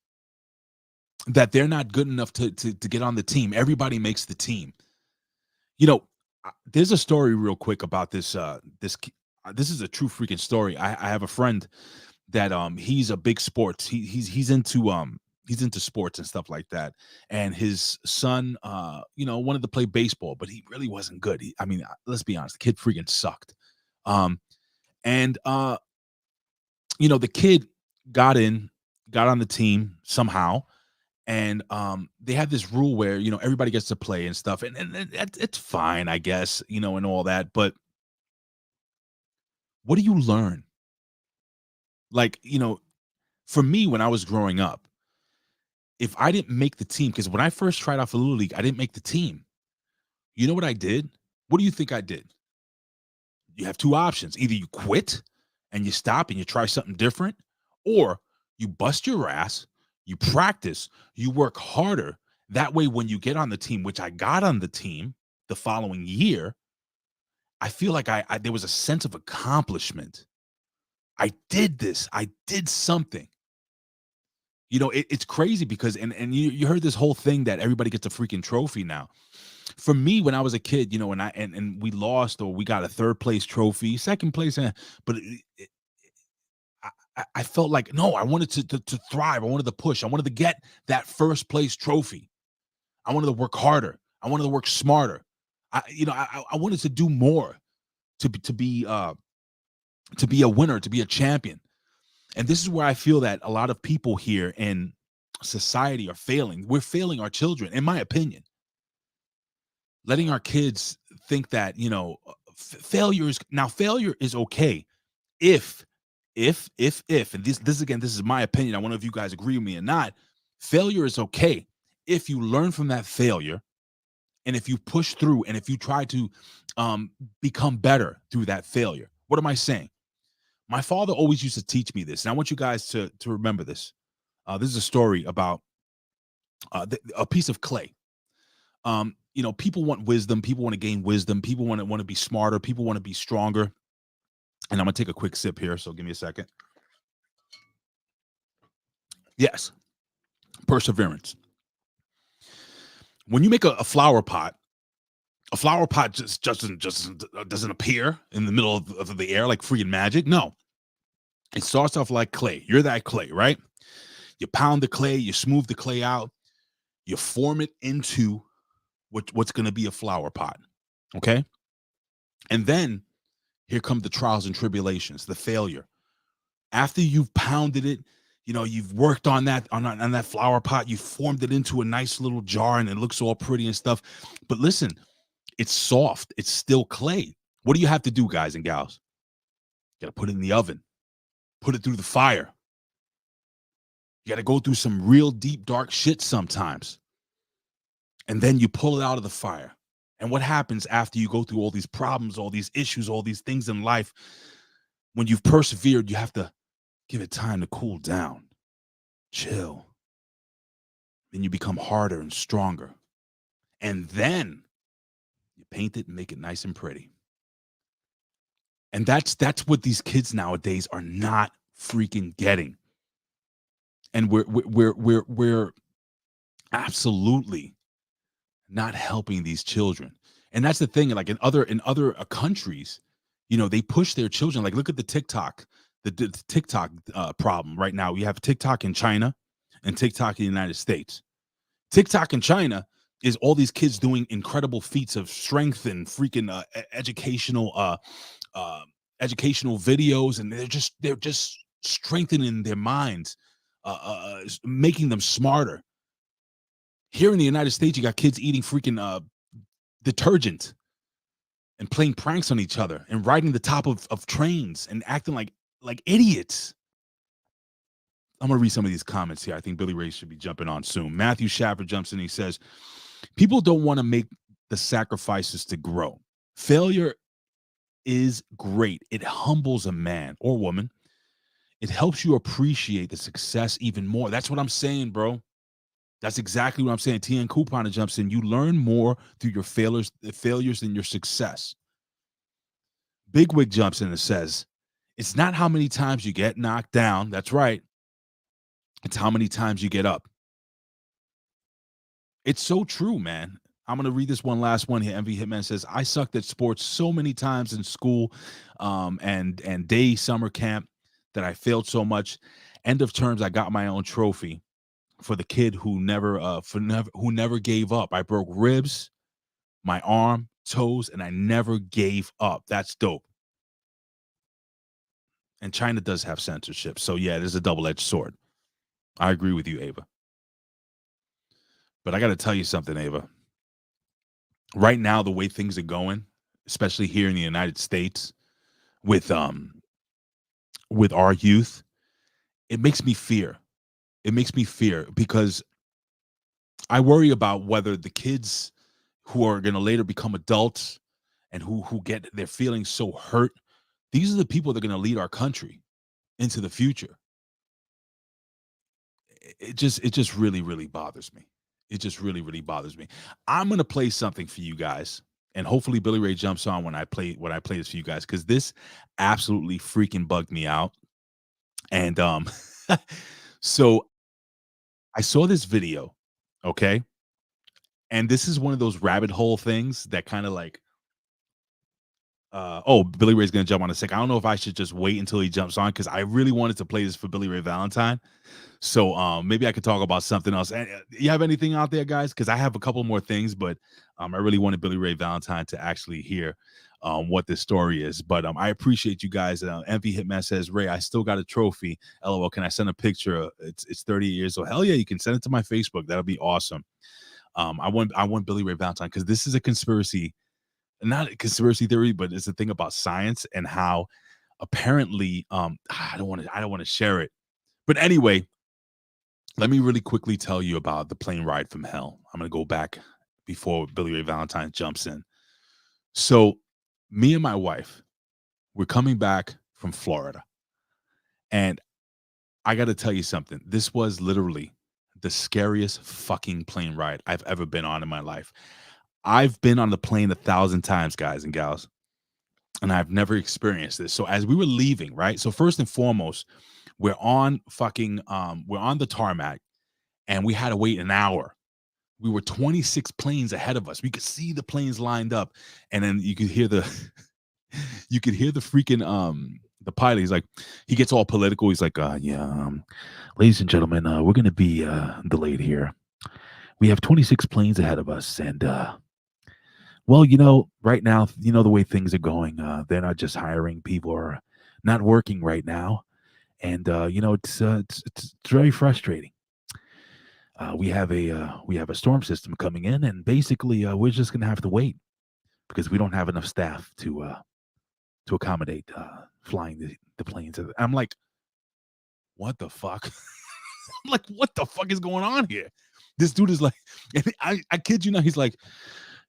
Speaker 1: that they're not good enough to get on the team. Everybody makes the team. There's a story real quick about this. This is a true freaking story. I have a friend that he's a big sports. He's into He's into sports and stuff like that. And his son, wanted to play baseball, but he really wasn't good. Let's be honest, the kid freaking sucked. And the kid got on the team somehow, and they had this rule where everybody gets to play and stuff, and it's fine, I guess, and all that. But what do you learn? Like, for me, when I was growing up, if I didn't make the team, because when I first tried out for Little League, I didn't make the team. You know what I did? What do you think I did? You have two options. Either you quit and you stop and you try something different, or you bust your ass, you practice, you work harder. That way, when you get on the team, which I got on the team the following year, I feel like there was a sense of accomplishment. I did this. I did something. It's crazy because, and you heard this whole thing that everybody gets a freaking trophy now. For me, when I was a kid, and we lost, or we got a third place trophy, second place, but I felt like, no, I wanted to thrive. I wanted to push. I wanted to get that first place trophy. I wanted to work harder. I wanted to work smarter. I wanted to do more to be a winner, to be a champion. And this is where I feel that a lot of people here in society are failing. We're failing our children, in my opinion. Letting our kids think that, failure is okay if, and this again, this is my opinion. I wonder if you guys agree with me or not. Failure is okay if you learn from that failure, and if you push through, and if you try to become better through that failure. What am I saying? My father always used to teach me this, and I want you guys to remember this. This is a story about a piece of clay. People want wisdom. People want to gain wisdom. People want to be smarter. People want to be stronger. And I'm going to take a quick sip here, so give me a second. Yes, perseverance. When you make a flower pot just doesn't appear in the middle of the air like freaking magic. No, it starts off like clay. You're that clay, right? You pound the clay, you smooth the clay out, you form it into what's going to be a flower pot. Okay. And then here come the trials and tribulations, the failure. After you've pounded it, you've worked on that flower pot, you formed it into a nice little jar, and it looks all pretty and stuff. But listen, it's soft. It's still clay. What do you have to do, guys and gals? You got to put it in the oven, put it through the fire. You got to go through some real deep, dark shit sometimes. And then you pull it out of the fire. And what happens after you go through all these problems, all these issues, all these things in life? When you've persevered, you have to give it time to cool down, chill. Then you become harder and stronger. And then you paint it and make it nice and pretty. And that's what these kids nowadays are not freaking getting. And we're absolutely not helping these children. And that's the thing. Like in other countries, they push their children. Like, look at the TikTok problem right now. We have TikTok in China and TikTok in the United States. TikTok in China is all these kids doing incredible feats of strength and freaking educational videos, and they're just strengthening their minds, making them smarter. Here in the United States, you got kids eating freaking detergent and playing pranks on each other and riding the top of trains and acting like idiots. I'm going to read some of these comments here. I think Billy Ray should be jumping on soon. Matthew Shaffer jumps in. He says, people don't want to make the sacrifices to grow. Failure is great. It humbles a man or woman. It helps you appreciate the success even more. That's what I'm saying, bro. That's exactly what I'm saying. TN Coupon jumps in. You learn more through your failures than your success. Big Wig jumps in and says, it's not how many times you get knocked down. That's right. It's how many times you get up. It's so true, man. I'm going to read this one last one here. MV Hitman says, I sucked at sports so many times in school and day summer camp that I failed so much. End of terms, I got my own trophy. for the kid who never gave up. I broke ribs, my arm, toes, and I never gave up. That's dope. And China does have censorship. So yeah, there's a double-edged sword. I agree with you, Ava. But I got to tell you something, Ava. Right now, the way things are going, especially here in the United States, with our youth, it makes me fear. It makes me fear because I worry about whether the kids who are going to later become adults and who get their feelings so hurt, these are the people that are going to lead our country into the future. It just really, really bothers me. It just really, really bothers me. I'm going to play something for you guys, and hopefully Billy Ray jumps on when I play this for you guys, because this absolutely freaking bugged me out. And so I saw this video, okay? And this is one of those rabbit hole things that kind of like, Billy Ray's going to jump on a sec. I don't know if I should just wait until he jumps on, because I really wanted to play this for Billy Ray Valentine. So maybe I could talk about something else. You have anything out there, guys? Because I have a couple more things, but I really wanted Billy Ray Valentine to actually hear what this story is. But I appreciate you guys. MV Hitman says, Ray, I still got a trophy. LOL, can I send a picture? It's 30 years old. Hell yeah, you can send it to my Facebook. That'll be awesome. I want Billy Ray Valentine, because this is a conspiracy, not a conspiracy theory, but it's a thing about science and how apparently I don't want to share it. But anyway, let me really quickly tell you about the plane ride from hell. I'm going to go back before Billy Ray Valentine jumps in. So me and my wife, we're coming back from Florida. And I got to tell you something. This was literally the scariest fucking plane ride I've ever been on in my life. I've been on the plane 1,000 times, guys and gals, and I've never experienced this. So as we were leaving, right? So first and foremost, we're on the tarmac, and we had to wait an hour. We were 26 planes ahead of us. We could see the planes lined up, and then you could hear the freaking the pilot. He's like, he gets all political. He's like, ladies and gentlemen, we're gonna be delayed here. We have 26 planes ahead of us, and well, right now, the way things are going, they're not just hiring, people are not working right now. And it's very frustrating. We have a storm system coming in, and basically we're just gonna have to wait because we don't have enough staff to accommodate flying the planes. I'm like, what the fuck? I'm like, what the fuck is going on here? This dude is like, and I kid you not, he's like,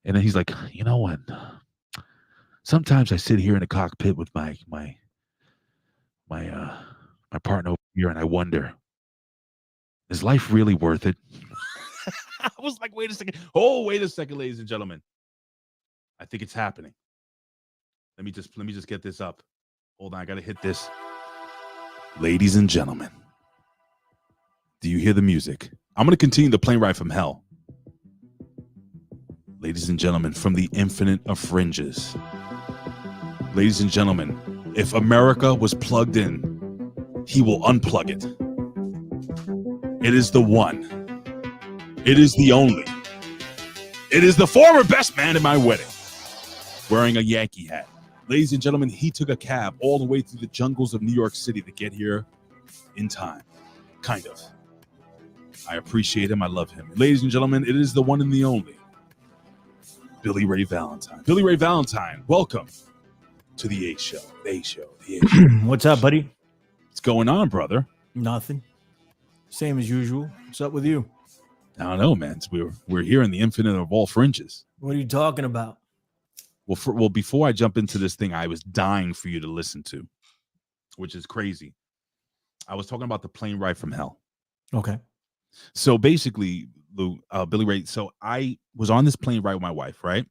Speaker 1: and then he's like, you know what? Sometimes I sit here in the cockpit with my partner over here, and I wonder, is life really worth it? I was like, wait a second. Oh, wait a second, ladies and gentlemen. I think it's happening. Let me just get this up. Hold on, I gotta hit this. Ladies and gentlemen, do you hear the music? I'm gonna continue the plane ride from hell. Ladies and gentlemen, from the infinite of fringes. Ladies and gentlemen, if America was plugged in, he will unplug it. It is the one. It is the only. It is the former best man at my wedding, wearing a Yankee hat. Ladies and gentlemen, he took a cab all the way through the jungles of New York City to get here in time. Kind of. I appreciate him. I love him. Ladies and gentlemen, it is the one and the only, Billy Ray Valentine. Billy Ray Valentine, welcome to the A Show. The A Show.
Speaker 8: What's up, buddy?
Speaker 1: What's going on, brother?
Speaker 8: Nothing. Same as usual. What's up with you?
Speaker 1: I don't know, man. We're here in the infinite of all fringes.
Speaker 8: What are you talking about?
Speaker 1: Well, before I jump into this thing, I was dying for you to listen to, which is crazy. I was talking about the plane ride from hell.
Speaker 8: Okay.
Speaker 1: So basically, Billy Ray. So I was on this plane ride with my wife, right?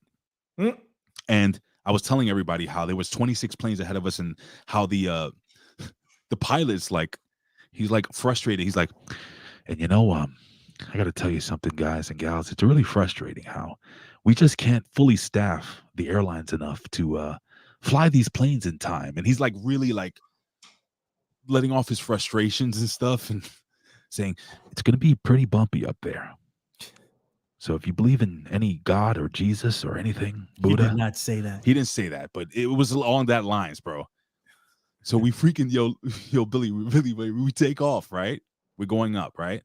Speaker 1: And I was telling everybody how there was 26 planes ahead of us, and how the pilot's like, he's like frustrated. He's like, and I got to tell you something, guys and gals. It's really frustrating how we just can't fully staff the airlines enough to fly these planes in time. And he's like really like letting off his frustrations and stuff. And saying it's going to be pretty bumpy up there. So if you believe in any God or Jesus or anything, Buddha.
Speaker 8: He did not say that.
Speaker 1: He didn't say that, but it was along that lines, bro. So we freaking, yo, Billy, we take off, right? We're going up, right?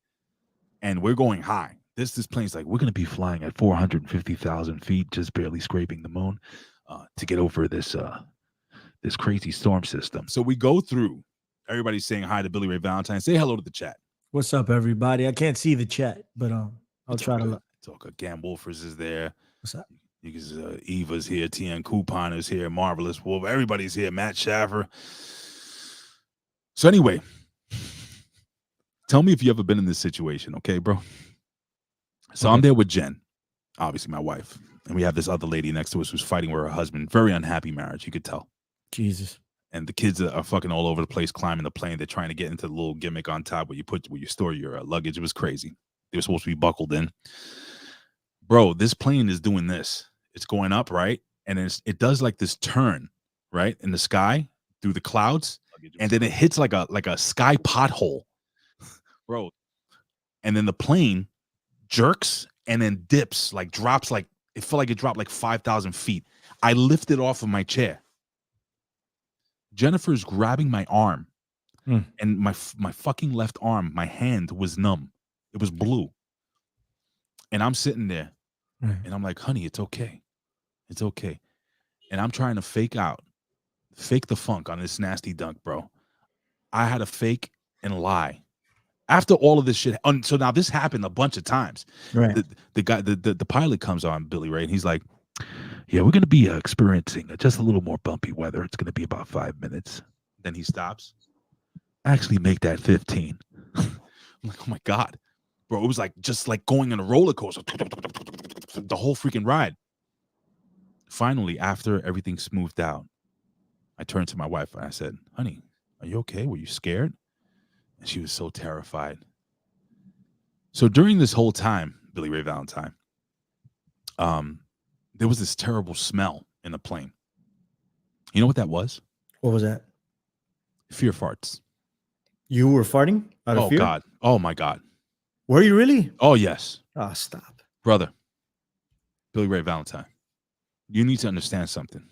Speaker 1: And we're going high. This plane's like, we're going to be flying at 450,000 feet, just barely scraping the moon to get over this crazy storm system. So we go through. Everybody's saying hi to Billy Ray Valentine. Say hello to the chat.
Speaker 8: What's up, everybody? I can't see the chat, but I'll try to look.
Speaker 1: Gam Wolfers is there.
Speaker 8: What's up?
Speaker 1: Eva's here. TN Coupon is here. Marvelous Wolf. Everybody's here. Matt Schaffer. So anyway, tell me if you ever been in this situation, okay, bro? So I'm there with Jen, obviously my wife, and we have this other lady next to us who's fighting with her husband. Very unhappy marriage, you could tell.
Speaker 8: Jesus.
Speaker 1: And the kids are fucking all over the place, climbing the plane. They're trying to get into the little gimmick on top where you store your luggage. It was crazy. They were supposed to be buckled in. Bro, this plane is doing this. It's going up, right? And it does like this turn, right, in the sky through the clouds, and then it hits like a sky pothole, bro. And then the plane jerks and then dips, like drops, like it felt like it dropped like 5,000 feet. I lifted off of my chair. Jennifer's grabbing my arm, and my fucking left arm, my hand was numb. It was blue. And I'm sitting there, and I'm like, honey, it's okay. It's okay. And I'm trying to fake the funk on this nasty dunk, bro. I had to fake and lie. After all of this shit, so now this happened a bunch of times.
Speaker 8: Right.
Speaker 1: The pilot comes on, Billy Ray, and he's like, yeah, we're going to be experiencing just a little more bumpy weather. It's going to be about 5 minutes. Then he stops. Actually make that 15. I'm like, oh my God. Bro, it was like just like going on a roller coaster. The whole freaking ride. Finally, after everything smoothed out, I turned to my wife and I said, honey, are you okay? Were you scared? And she was so terrified. So during this whole time, Billy Ray Valentine, there was this terrible smell in the plane. You know what that was?
Speaker 8: What was that?
Speaker 1: Fear farts.
Speaker 8: You were farting out of fear?
Speaker 1: Oh, God. Oh, my God.
Speaker 8: Were you really?
Speaker 1: Oh, yes.
Speaker 8: Oh, stop.
Speaker 1: Brother, Billy Ray Valentine, you need to understand something.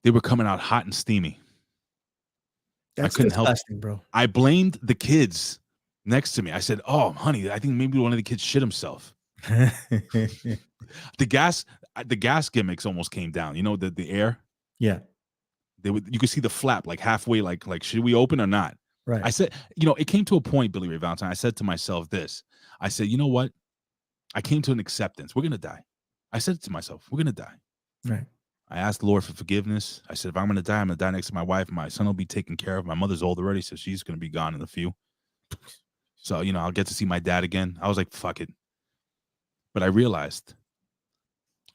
Speaker 1: They were coming out hot and steamy.
Speaker 8: That's
Speaker 1: I couldn't help
Speaker 8: disgusting, bro.
Speaker 1: I blamed the kids next to me. I said, oh, honey, I think maybe one of the kids shit himself. The gas gimmicks almost came down. You know, the air?
Speaker 8: Yeah.
Speaker 1: You could see the flap like halfway, like should we open or not?
Speaker 8: Right.
Speaker 1: I said, it came to a point, Billy Ray Valentine. I said to myself this. I said, you know what? I came to an acceptance. We're going to die. I said it to myself. We're going to die.
Speaker 8: Right.
Speaker 1: I asked the Lord for forgiveness. I said, if I'm going to die, I'm going to die next to my wife. My son will be taken care of. My mother's old already, so she's going to be gone in a few. So, I'll get to see my dad again. I was like, fuck it. But I realized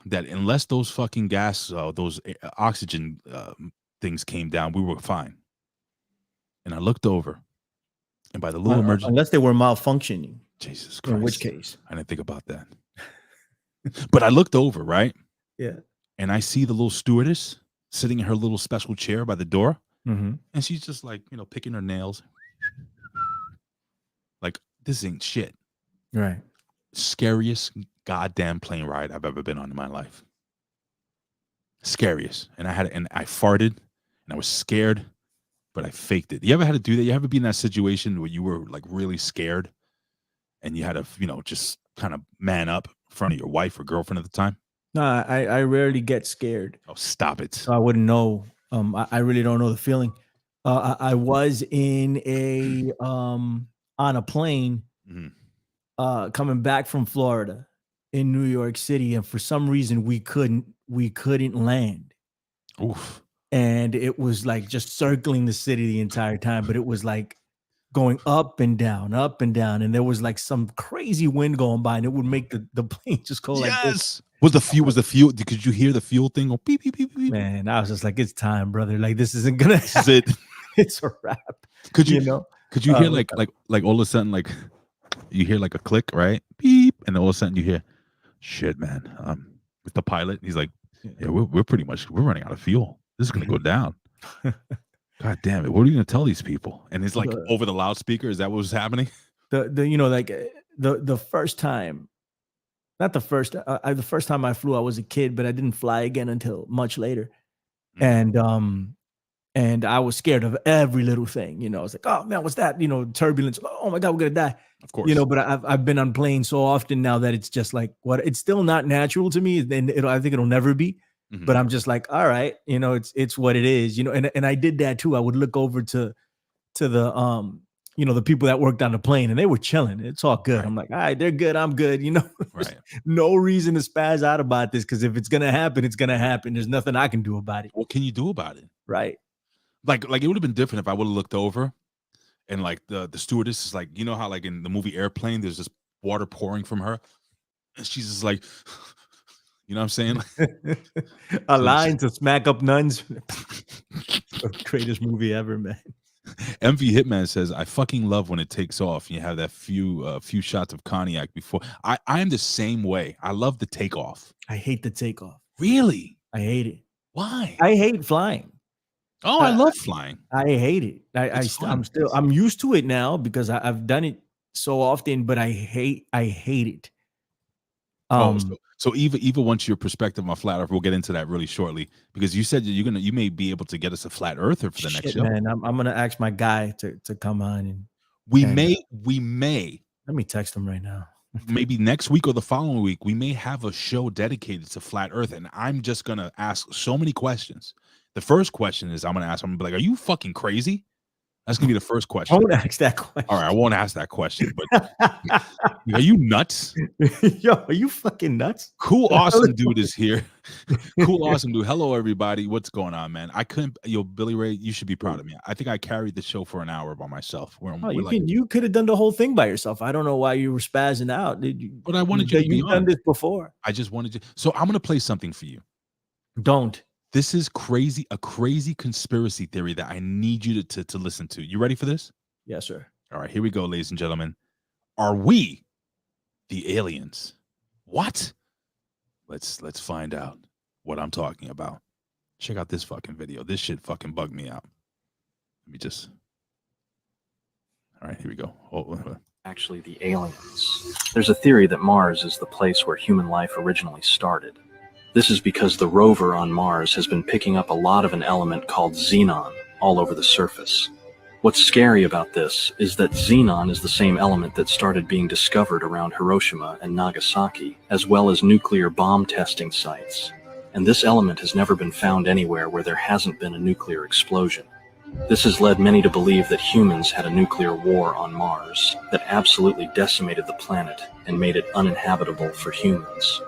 Speaker 1: that unless those fucking those oxygen things came down, we were fine. And I looked over, and by the little emergency,
Speaker 8: unless they were malfunctioning.
Speaker 1: Jesus Christ.
Speaker 8: In which case?
Speaker 1: I didn't think about that. But I looked over, right?
Speaker 8: Yeah.
Speaker 1: And I see the little stewardess sitting in her little special chair by the door.
Speaker 8: Mm-hmm.
Speaker 1: And she's just like, picking her nails. Like, this ain't shit.
Speaker 8: Right.
Speaker 1: Scariest goddamn plane ride I've ever been on in my life. Scariest. And I farted and I was scared, but I faked it. You ever had to do that? You ever be in that situation where you were like really scared and you had to, just kind of man up in front of your wife or girlfriend at the time?
Speaker 8: No, I rarely get scared.
Speaker 1: Oh, stop it.
Speaker 8: So I wouldn't know. I really don't know the feeling. I was in on a plane coming back from Florida in New York City, and for some reason we couldn't land.
Speaker 1: Oof.
Speaker 8: And it was like just circling the city the entire time, but it was like going up and down, and there was like some crazy wind going by, and it would make the plane just go like this.
Speaker 1: Was the fuel? Could you hear the fuel thing? Oh, beep, beep, beep, beep.
Speaker 8: Man, I was just like, it's time, brother. Like, this isn't gonna.
Speaker 1: This is it.
Speaker 8: It's a wrap.
Speaker 1: Could you hear like all of a sudden, like you hear like a click, right? Beep, and then all of a sudden you hear, shit, man. With the pilot, he's like, yeah, we're pretty much running out of fuel. This is gonna go down. God damn it! What are you gonna tell these people? And it's like
Speaker 8: The-
Speaker 1: over the loudspeaker. Is that what was happening?
Speaker 8: The first time, not the first the first time I flew, I was a kid, but I didn't fly again until much later. And I was scared of every little thing. I was like, oh man, what's that? Turbulence. Oh my God, we're gonna die.
Speaker 1: Of course.
Speaker 8: But I've been on planes so often now that it's just like it's still not natural to me, and I think it'll never be. But I'm just like, all right, it's what it is, and I did that too. I would look over to the the people that worked on the plane, and they were chilling. It's all good.
Speaker 1: Right.
Speaker 8: I'm like, all right, they're good. I'm good.
Speaker 1: Right.
Speaker 8: No reason to spaz out about this, because if it's gonna happen, it's gonna happen. There's nothing I can do about it.
Speaker 1: What can you do about it?
Speaker 8: Right.
Speaker 1: Like it would have been different if I would have looked over and like the stewardess is like, how like in the movie Airplane, there's just water pouring from her. And she's just like, you know what I'm saying?
Speaker 8: A line to smack up nuns. The greatest movie ever, man.
Speaker 1: MV Hitman says, I fucking love when it takes off. You have that few shots of cognac before. I am the same way. I love the takeoff.
Speaker 8: I hate the takeoff.
Speaker 1: Really?
Speaker 8: I hate it.
Speaker 1: Why?
Speaker 8: I hate flying.
Speaker 1: Oh, I love flying.
Speaker 8: I hate it. I'm used to it now because I've done it so often, but I hate it.
Speaker 1: So Eva wants your perspective on flat Earth. We'll get into that really shortly because you said you may be able to get us a flat earther for the next show.
Speaker 8: Man, I'm gonna ask my guy to come on and
Speaker 1: we may.
Speaker 8: Let me text him right now.
Speaker 1: Maybe next week or the following week, we may have a show dedicated to flat Earth, and I'm just gonna ask so many questions. The first question is I'm gonna be like, "Are you fucking crazy?" That's gonna be the first question.
Speaker 8: I won't ask that question.
Speaker 1: All right, I won't ask that question. But are you nuts?
Speaker 8: Yo, are you fucking nuts?
Speaker 1: Cool, awesome dude is here. Cool, awesome dude. Hello, everybody. What's going on, man? I couldn't. Billy Ray, you should be proud of me. I think I carried the show for an hour by myself.
Speaker 8: You could have done the whole thing by yourself. I don't know why you were spazzing out.
Speaker 1: But I wanted you to be
Speaker 8: on. You've done this before.
Speaker 1: I just wanted you. So I'm gonna play something for you.
Speaker 8: Don't.
Speaker 1: This is a crazy conspiracy theory that I need you to listen to. You ready for this?
Speaker 8: Yes, sir.
Speaker 1: All right, here we go, ladies and gentlemen. Are we the aliens? What? Let's find out what I'm talking about. Check out this fucking video. This shit fucking bugged me out. Let me just. All right, here we go.
Speaker 9: Actually, the aliens. There's a theory that Mars is the place where human life originally started. This is because the rover on Mars has been picking up a lot of an element called xenon all over the surface. What's scary about this is that xenon is the same element that started being discovered around Hiroshima and Nagasaki, as well as nuclear bomb testing sites. And this element has never been found anywhere where there hasn't been a nuclear explosion. This has led many to believe that humans had a nuclear war on Mars that absolutely decimated the planet and made it uninhabitable for humans.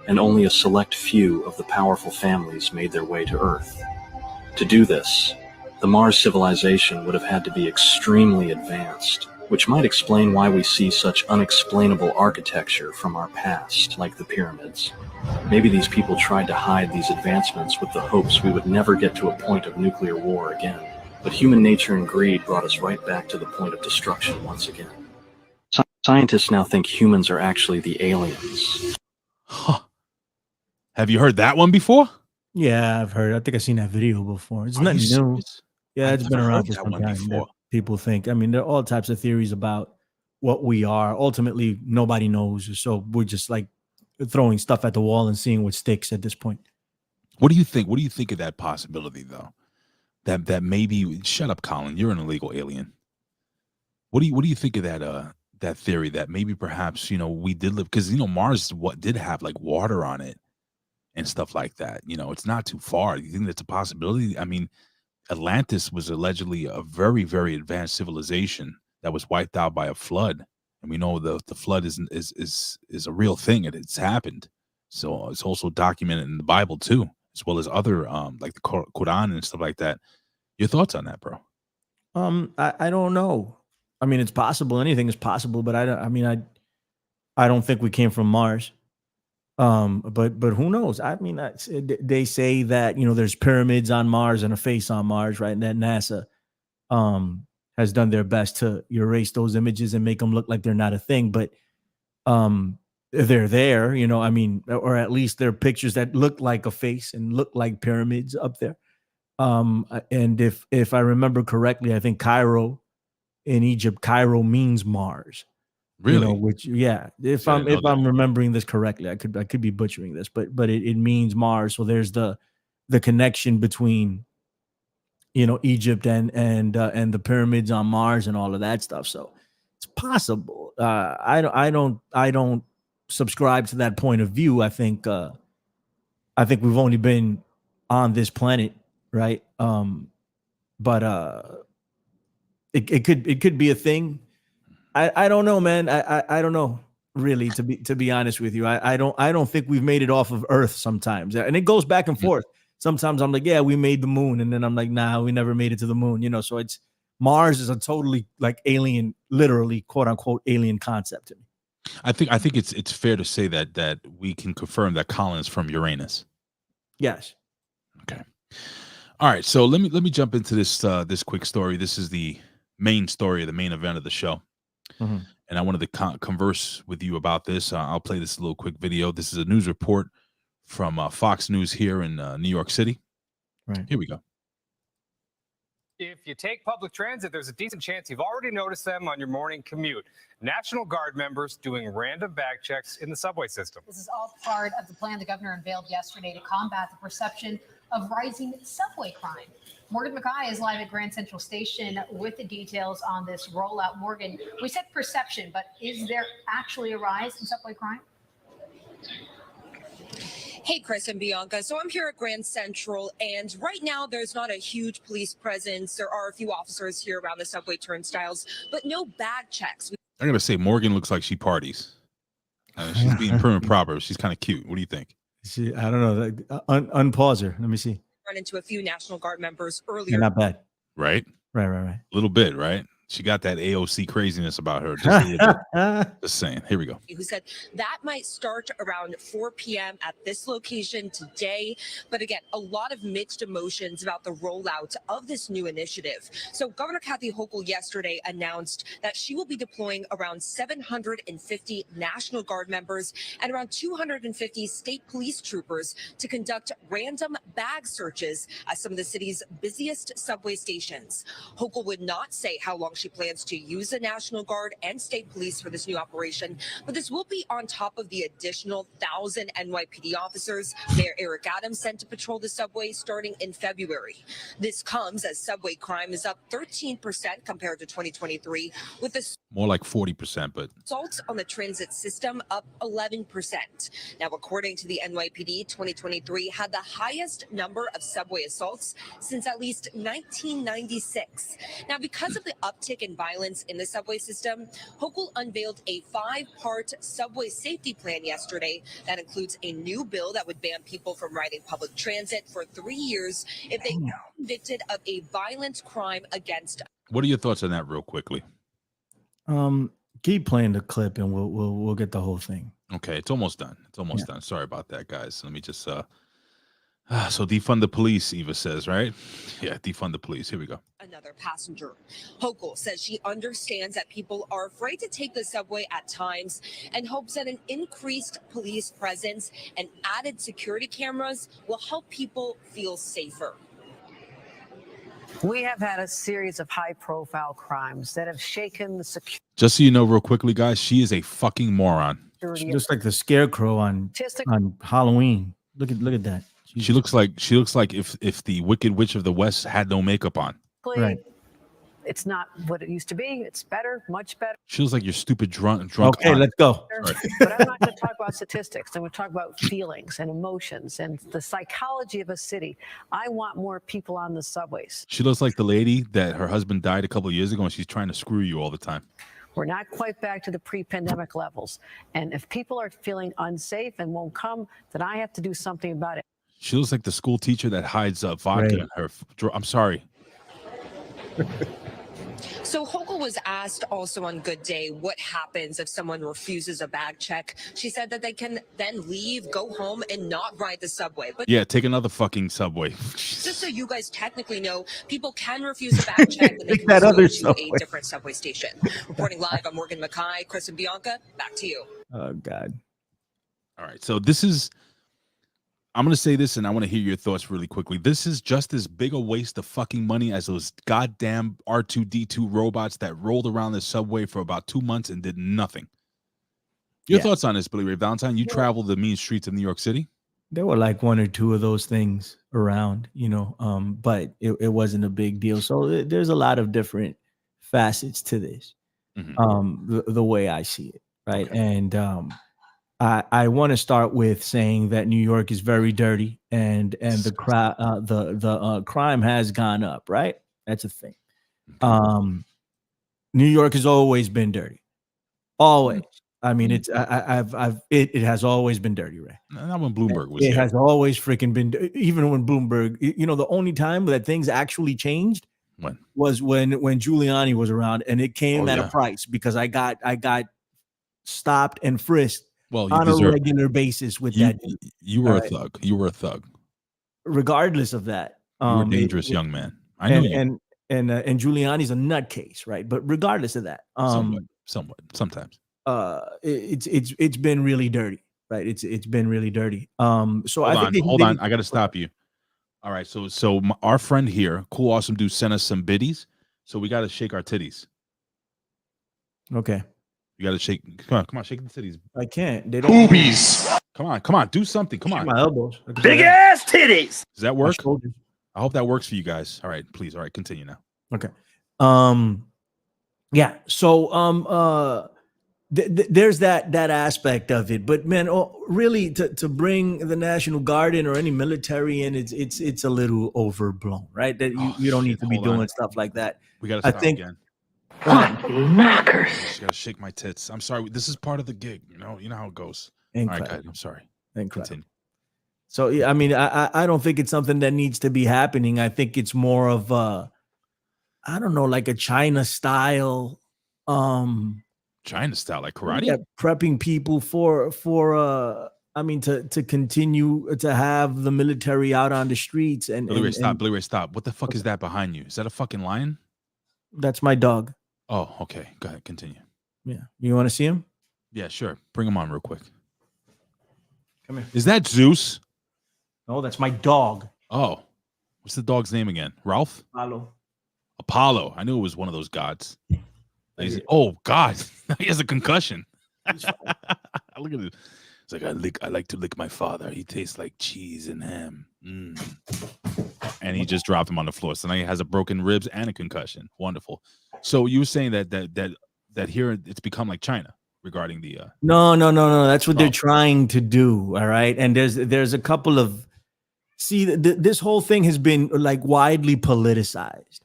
Speaker 9: And only a select few of the powerful families made their way to Earth. To do this, the Mars civilization would have had to be extremely advanced, which might explain why we see such unexplainable architecture from our past, like the pyramids. Maybe these people tried to hide these advancements with the hopes we would never get to a point of nuclear war again. But human nature and greed brought us right back to the point of destruction once again. Scientists now think humans are actually the aliens.
Speaker 1: Huh. Have you heard that one before?
Speaker 8: Yeah, I've heard. I think I've seen that video before. It's nothing new. Yeah, it's been around for some time. People think. I mean, there are all types of theories about what we are. Ultimately, nobody knows. So we're just like throwing stuff at the wall and seeing what sticks at this point.
Speaker 1: What do you think? What do you think of that possibility, though? That maybe. Shut up, Colin. You're an illegal alien. What do you think of that theory that maybe perhaps we did live, because Mars did have like water on it and stuff like that. It's not too far. Do you think that's a possibility? I mean, Atlantis was allegedly a very, very advanced civilization that was wiped out by a flood, and we know the flood is a real thing, and it's happened. So it's also documented in the Bible too, as well as other like the Quran and stuff like that. Your thoughts on that, bro?
Speaker 8: I don't know. I mean, it's possible. Anything is possible, but I don't think we came from Mars. But who knows? I mean, they say that there's pyramids on Mars and a face on Mars, right? And that NASA has done their best to erase those images and make them look like they're not a thing. But they're there, I mean, or at least they're pictures that look like a face and look like pyramids up there. And if I remember correctly, I think Cairo in Egypt, Cairo means Mars.
Speaker 1: Really?
Speaker 8: You know, which if
Speaker 1: I didn't know
Speaker 8: I'm remembering this correctly, I could be butchering this, but it means Mars. So there's the connection between, you know, Egypt and the pyramids on Mars and all of that stuff. So it's possible. I don't subscribe to that point of view. I think we've only been on this planet, right? But it could be a thing. I don't know, man. I don't know, really, to be honest with you. I don't think we've made it off of Earth sometimes. And it goes back and forth. Sometimes I'm like, yeah, we made the moon, and then I'm like, nah, we never made it to the moon, you know. So it's Mars is a totally like alien, literally, quote unquote, alien concept to me.
Speaker 1: I think it's fair to say that we can confirm that Colin is from Uranus.
Speaker 8: Yes.
Speaker 1: Okay. All right. So let me jump into this quick story. This is the main story, the main event of the show.
Speaker 8: Mm-hmm.
Speaker 1: And I wanted to converse with you about this. I'll play this little quick video. This is a news report from Fox News here in New York City.
Speaker 8: Right.
Speaker 1: Here we go.
Speaker 10: If you take public transit, there's a decent chance you've already noticed them on your morning commute. National Guard members doing random bag checks in the subway system.
Speaker 11: This is all part of the plan the governor unveiled yesterday to combat the perception of rising subway crime. Morgan McKay is live at Grand Central Station with the details on this rollout. Morgan, we said perception, but is there actually a rise in subway crime?
Speaker 12: Hey, Chris and Bianca. So I'm here at Grand Central, and right now there's not a huge police presence. There are a few officers here around the subway turnstiles, but no bag checks.
Speaker 1: I'm going to say Morgan looks like she parties. She's being prim and proper. She's kind of cute. What do you think?
Speaker 8: I don't know. Unpause her. Let me see.
Speaker 12: Run into a few National Guard members earlier.
Speaker 8: They're not bad.
Speaker 1: Right?
Speaker 8: Right.
Speaker 1: A little bit, right? She got that AOC craziness about her. Just a little bit. Just saying. Here we go.
Speaker 12: Who said that might start around 4 p.m. at this location today. But again, a lot of mixed emotions about the rollout of this new initiative. So Governor Kathy Hochul yesterday announced that she will be deploying around 750 National Guard members and around 250 state police troopers to conduct random bag searches at some of the city's busiest subway stations. Hochul would not say how long she plans to use the National Guard and state police for this new operation, but this will be on top of the additional 1,000 NYPD officers Mayor Eric Adams sent to patrol the subway starting in February. This comes as subway crime is up 13% compared to 2023, with the
Speaker 1: more like 40%, but
Speaker 12: assaults on the transit system up 11%. Now, according to the NYPD, 2023 had the highest number of subway assaults since at least 1996. Now, because of the uptick in violence in the subway system, Hochul unveiled a 5-part subway safety plan yesterday that includes a new bill that would ban people from riding public transit for 3 years if they are convicted of a violent crime against.
Speaker 1: What are your thoughts on that real quickly?
Speaker 8: Keep playing the clip and we'll get the whole thing.
Speaker 1: Okay, it's almost done. It's almost done. Sorry about that, guys. Let me just so defund the police, Eva says, right? Yeah, defund the police. Here we go.
Speaker 12: Another passenger. Hochul says she understands that people are afraid to take the subway at times and hopes that an increased police presence and added security cameras will help people feel safer.
Speaker 13: We have had a series of high-profile crimes that have shaken the security.
Speaker 1: Just so you know, real quickly, guys, she is a fucking moron.
Speaker 8: She looks like the scarecrow on Halloween. Look at that.
Speaker 1: She looks like if the Wicked Witch of the West had no makeup on.
Speaker 8: Right.
Speaker 13: It's not what it used to be. It's better, much better.
Speaker 1: She looks like your stupid drunk.
Speaker 8: Okay, let's go.
Speaker 1: Right.
Speaker 13: But I'm not going to talk about statistics. I'm going to talk about feelings and emotions and the psychology of a city. I want more people on the subways.
Speaker 1: She looks like the lady that her husband died a couple of years ago and she's trying to screw you all the time.
Speaker 13: We're not quite back to the pre-pandemic levels. And if people are feeling unsafe and won't come, then I have to do something about it.
Speaker 1: She looks like the school teacher that hides vodka in her. I'm sorry.
Speaker 12: So Hochul was asked also on Good Day what happens if someone refuses a bag check. She said that they can then leave, go home, and not ride the subway. But
Speaker 1: yeah, take another fucking subway.
Speaker 12: Just so you guys technically know, people can refuse a bag check and they can
Speaker 8: that
Speaker 12: go
Speaker 8: other
Speaker 12: to a different subway station. Reporting live, I'm Morgan McKay. Chris and Bianca, back to you.
Speaker 8: Oh, God.
Speaker 1: All right, so this is I'm going to say this, and I want to hear your thoughts really quickly. This is just as big a waste of fucking money as those goddamn R2-D2 robots that rolled around the subway for about 2 months and did nothing. Your thoughts on this, Billy Ray Valentine? You travel the mean streets of New York City?
Speaker 8: There were like 1 or 2 of those things around, but it wasn't a big deal. So there's a lot of different facets to this, the way I see it, right? Okay. And I want to start with saying that New York is very dirty, and the crime has gone up, right? That's a thing. New York has always been dirty, always. I mean, it has always been dirty, Ray.
Speaker 1: Not when Bloomberg was here.
Speaker 8: It has always freaking been, even when Bloomberg. The only time that things actually changed was when Giuliani was around, and it came at a price because I got stopped and frisked.
Speaker 1: Well,
Speaker 8: on a regular basis with that.
Speaker 1: You were a thug. You were a thug.
Speaker 8: Regardless of that,
Speaker 1: you were a dangerous young man. I know you.
Speaker 8: And Giuliani's a nutcase, right? But regardless of that,
Speaker 1: somewhat, sometimes.
Speaker 8: It's been really dirty, right? It's been really dirty. So
Speaker 1: hold on. I got to stop you. All right. So our friend here, cool, awesome dude, sent us some biddies. So we got to shake our titties.
Speaker 8: Okay.
Speaker 1: You got to shake. Come on, shake the titties.
Speaker 8: I can't. They don't.
Speaker 1: Boobies. Come on, do something. Come on.
Speaker 8: My elbows.
Speaker 14: Big ass titties.
Speaker 1: Does that work? I hope that works for you guys. All right, please. All right, continue now.
Speaker 8: Okay. Yeah. So there's that aspect of it, but man, really to bring the National Guard in or any military in, it's a little overblown, right? That you don't need to be doing stuff like that.
Speaker 1: We got to stop again.
Speaker 14: Knockers.
Speaker 1: Just gotta shake my tits. I'm sorry. This is part of the gig. You know how it goes.
Speaker 8: Incredible.
Speaker 1: All right, guys, I'm sorry.
Speaker 8: Incredible.
Speaker 1: Continue.
Speaker 8: So yeah, I mean, I don't think it's something that needs to be happening. I think it's more of I don't know, like a China style.
Speaker 1: China style, like karate.
Speaker 8: Yeah, prepping people for to continue to have the military out on the streets and
Speaker 1: Billy Ray, stop. What the fuck is that behind you? Is that a fucking lion?
Speaker 8: That's my dog.
Speaker 1: Oh, okay. Go ahead. Continue.
Speaker 8: Yeah. You want to see him?
Speaker 1: Yeah, sure. Bring him on real quick.
Speaker 8: Come here.
Speaker 1: Is that Zeus?
Speaker 8: No, that's my dog.
Speaker 1: Oh. What's the dog's name again? Ralph? Apollo. I knew it was one of those gods. Oh, God. He has a concussion. Look at it. It's like, I like to lick my father. He tastes like cheese and ham. And he just dropped him on the floor. So now he has a broken ribs and a concussion. Wonderful. So you were saying that here it's become like China regarding the
Speaker 8: No. That's what they're trying to do. All right. And there's a couple of this whole thing has been like widely politicized,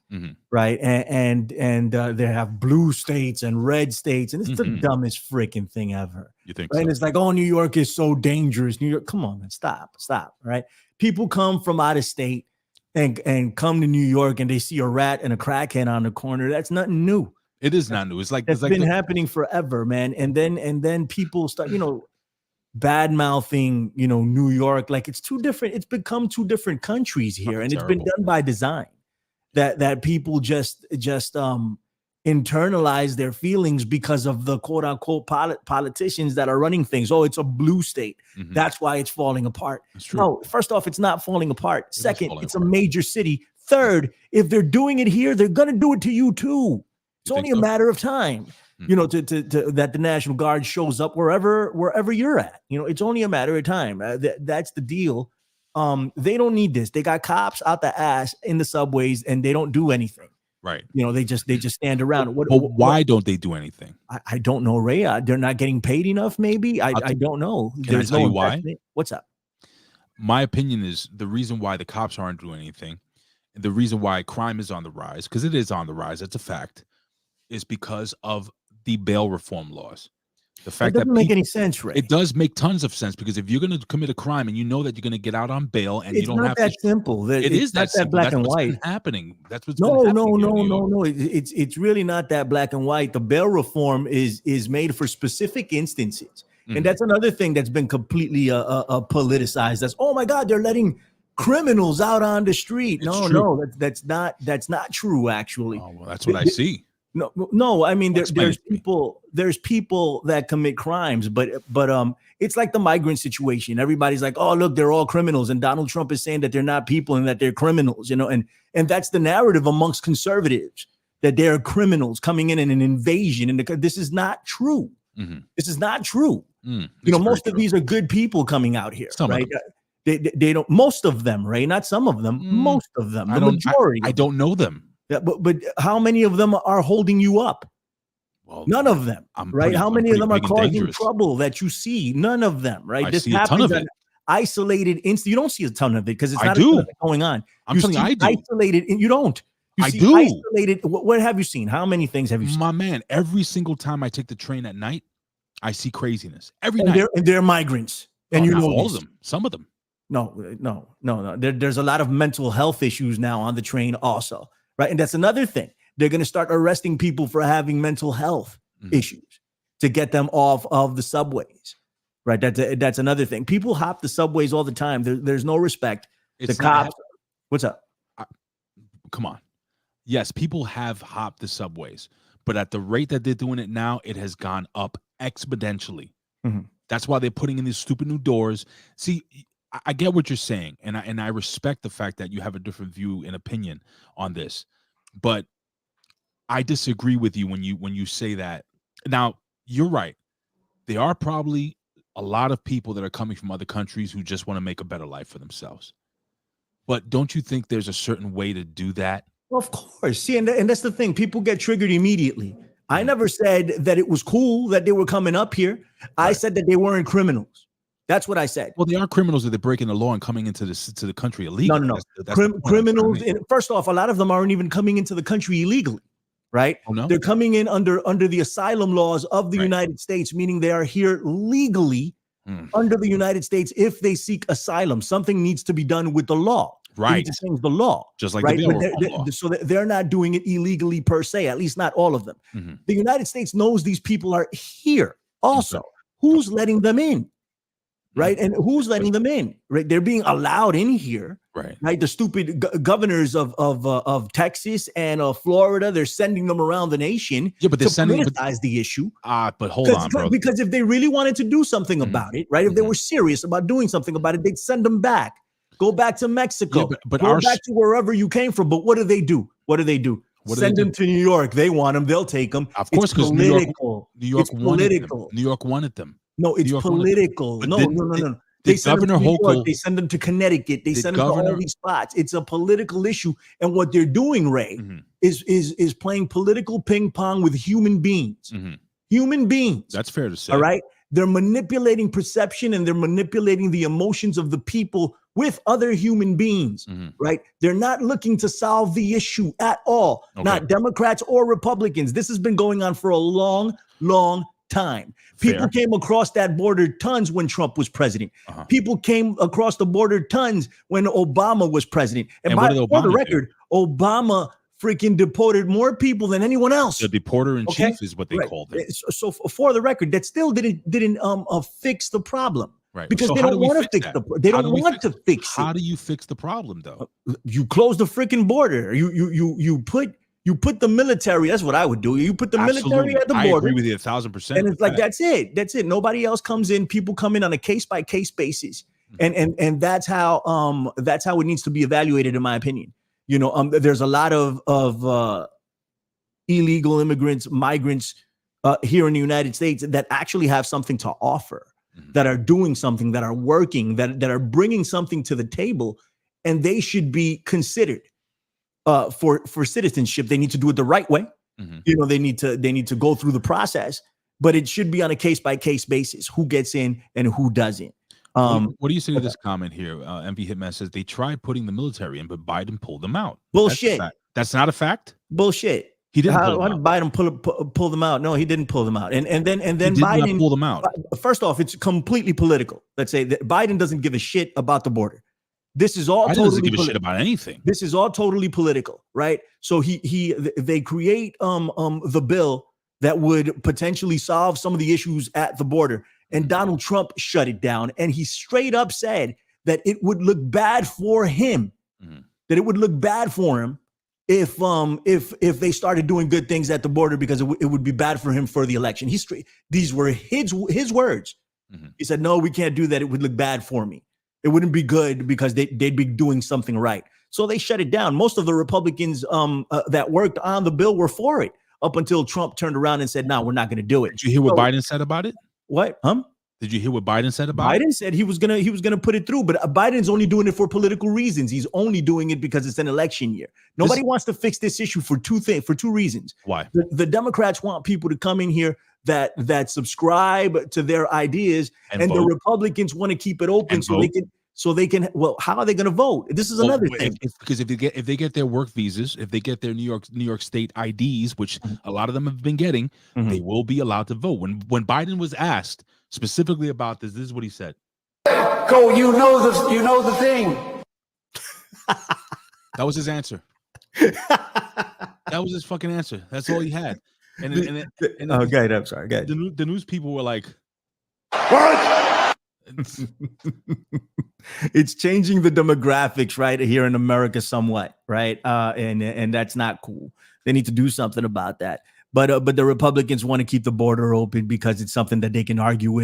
Speaker 8: right? And they have blue states and red states, and it's the dumbest freaking thing ever.
Speaker 1: You think?
Speaker 8: Right?
Speaker 1: So?
Speaker 8: And it's like, oh, New York is so dangerous. New York, come on, man, stop, right? People come from out of state and come to New York and they see a rat and a crackhead on the corner. That's nothing new.
Speaker 1: It is not new. It's like
Speaker 8: been happening forever, man. And then people start, bad mouthing, New York. Like it's become 2 different countries here. And it's been done by design that people just internalize their feelings because of the quote unquote politicians that are running things. Oh, it's a blue state. That's why it's falling apart. No, first off, it's not falling apart. Second, it's a major city. Third, if they're doing it here, they're going to do it to you too. It's only a matter of time, that the National Guard shows up wherever you're at. It's only a matter of time. That's the deal. They don't need this. They got cops out the ass in the subways and they don't do anything.
Speaker 1: Right.
Speaker 8: They just stand around.
Speaker 1: Why don't they do anything?
Speaker 8: I don't know, Ray. They're not getting paid enough, maybe. I don't know.
Speaker 1: Can I tell you why?
Speaker 8: What's up?
Speaker 1: My opinion is the reason why the cops aren't doing anything, and the reason why crime is on the rise, because it is on the rise, it's a fact, is because of the bail reform laws. The fact
Speaker 8: that doesn't make any sense, Ray.
Speaker 1: It does make tons of sense, because if you're going to commit a crime and you know that you're going to get out on bail and you don't have
Speaker 8: to, simple.
Speaker 1: It is
Speaker 8: that
Speaker 1: simple.
Speaker 8: black
Speaker 1: That's
Speaker 8: and
Speaker 1: what's
Speaker 8: white.
Speaker 1: Been happening. That's what's been happening.
Speaker 8: No. It's really not that black and white. The bail reform is made for specific instances, and that's another thing that's been completely politicized. That's, oh my God, they're letting criminals out on the street. No, that's not true. Actually,
Speaker 1: well, that's what I see.
Speaker 8: No. I mean, there's people that commit crimes, but it's like the migrant situation. Everybody's like, oh, look, they're all criminals, and Donald Trump is saying that they're not people and that they're criminals, and that's the narrative amongst conservatives, that they're criminals coming in an invasion, and this is not true. This is not true. Most of these are good people coming out here, right? They don't. Most of them, right? Not some of them. Most of them. The majority.
Speaker 1: I don't know them.
Speaker 8: Yeah, but how many of them are holding you up?
Speaker 1: Well,
Speaker 8: none of them, right? How many of them are causing trouble that you see? None of them, right?
Speaker 1: This happens in
Speaker 8: isolated instance. You don't see a ton of it because it's not going on.
Speaker 1: I'm telling you, I do.
Speaker 8: Isolated, you don't.
Speaker 1: I do.
Speaker 8: Isolated. What have you seen? How many things have you seen?
Speaker 1: My man, every single time I take the train at night, I see craziness. Every night.
Speaker 8: They're migrants, and you know
Speaker 1: all of them. Some of them.
Speaker 8: No. There's a lot of mental health issues now on the train also. Right. And that's another thing. They're going to start arresting people for having mental health issues to get them off of the subways. Right. That's another thing. People hop the subways all the time. There's no respect. The cops. What's up?
Speaker 1: Come on. Yes, people have hopped the subways, but at the rate that they're doing it now, it has gone up exponentially. That's why they're putting in these stupid new doors. See, I get what you're saying, and I respect the fact that you have a different view and opinion on this, but I disagree with you when you say that. Now, you're right. There are probably a lot of people that are coming from other countries who just want to make a better life for themselves. But don't you think there's a certain way to do that?
Speaker 8: Well, of course. See, and that's the thing. People get triggered immediately. I never said that it was cool that they were coming up here. I said that they weren't criminals. That's what I said.
Speaker 1: Well, they are criminals that they're breaking the law and coming into the country illegally.
Speaker 8: No. Criminals. And first off, a lot of them aren't even coming into the country illegally, right?
Speaker 1: Oh, no?
Speaker 8: They're coming in under the asylum laws of the United States, meaning they are here legally under the United States. If they seek asylum, something needs to be done with the law.
Speaker 1: Right.
Speaker 8: They need to change the law.
Speaker 1: Just like the bail reform law.
Speaker 8: So they're not doing it illegally per se, at least not all of them. The United States knows these people are here also. Who's letting them in? Right. And who's letting them in? Right. They're being allowed in here. Right. The stupid governors of Texas and Florida, they're sending them around the nation.
Speaker 1: Yeah, but they're sending
Speaker 8: the issue.
Speaker 1: But hold on, bro.
Speaker 8: Because if they really wanted to do something about it, right? If they were serious about doing something about it, they'd send them back. Go back to Mexico. Yeah, but go back to wherever you came from. But what do they do? Send them to New York. They want them. They'll take them.
Speaker 1: Of course, because New York wanted them.
Speaker 8: No, it's political. No. They send them to New York. They send them to Connecticut. They send them to all these spots. It's a political issue. And what they're doing, Ray, is playing political ping pong with human beings. Human beings.
Speaker 1: That's fair to say.
Speaker 8: All right. They're manipulating perception and they're manipulating the emotions of the people with other human beings, right? They're not looking to solve the issue at all. Not Democrats or Republicans. This has been going on for a long, long time. People came across that border tons when Trump was president. People came across the border tons when Obama was president. And for the record, Obama freaking deported more people than anyone else.
Speaker 1: The deporter in chief is what they called it.
Speaker 8: So for the record, that still didn't fix the problem.
Speaker 1: Right.
Speaker 8: Because
Speaker 1: so
Speaker 8: they don't want to fix they don't want to fix it.
Speaker 1: How do you fix the problem though?
Speaker 8: You close the freaking border. You put the military. That's what I would do. You put the military at the border.
Speaker 1: I agree with you 1,000%.
Speaker 8: And it's like that's it. That's it. Nobody else comes in. People come in on a case by case basis, and that's how it needs to be evaluated, in my opinion. There's a lot of illegal immigrants, migrants here in the United States that actually have something to offer, that are doing something, that are working, that are bringing something to the table, and they should be considered for citizenship. They need to do it the right way. They need to go through the process, but it should be on a case by case basis. Who gets in and who doesn't.
Speaker 1: What do you say to this comment here? MV Hitman says they tried putting the military in, but Biden pulled them out.
Speaker 8: Bullshit.
Speaker 1: That's not a fact.
Speaker 8: Bullshit.
Speaker 1: He didn't.
Speaker 8: How did Biden pull them out? No, he didn't pull them out. And then Biden
Speaker 1: pull them out.
Speaker 8: First off, it's completely political. Let's say that Biden doesn't give a shit about the border. This is all totally
Speaker 1: doesn't give a shit about anything.
Speaker 8: This is all totally political, right? So they create the bill that would potentially solve some of the issues at the border. And Donald Trump shut it down. And he straight up said that it would look bad for him, if they started doing good things at the border because it would be bad for him for the election. These were his words.
Speaker 1: Mm-hmm.
Speaker 8: He said, no, we can't do that. It would look bad for me. It wouldn't be good because they'd be doing something right. So they shut it down. Most of the Republicans that worked on the bill were for it up until Trump turned around and said, no, we're not going to do it.
Speaker 1: Did you hear what Biden said about it?
Speaker 8: What?
Speaker 1: Did you hear what Biden said about it?
Speaker 8: Biden said he was gonna put it through, but Biden's only doing it for political reasons. He's only doing it because it's an election year. Nobody wants to fix this issue for two reasons.
Speaker 1: Why?
Speaker 8: The Democrats want people to come in here that subscribe to their ideas, and the Republicans want to keep it open so they can. Well, how are they going to vote? This is another thing.
Speaker 1: Because if they get their work visas, if they get their New York State IDs, which a lot of them have been getting, they will be allowed to vote. When Biden was asked specifically about this is what he said.
Speaker 14: Go, you know the thing.
Speaker 1: That was his answer. That was his fucking answer. That's all he had. And
Speaker 8: okay, I'm sorry. Go ahead.
Speaker 1: The news people were like,
Speaker 14: what?
Speaker 8: It's changing the demographics right here in America somewhat, right? And that's not cool. They need to do something about that. But the Republicans want to keep the border open because it's something that they can argue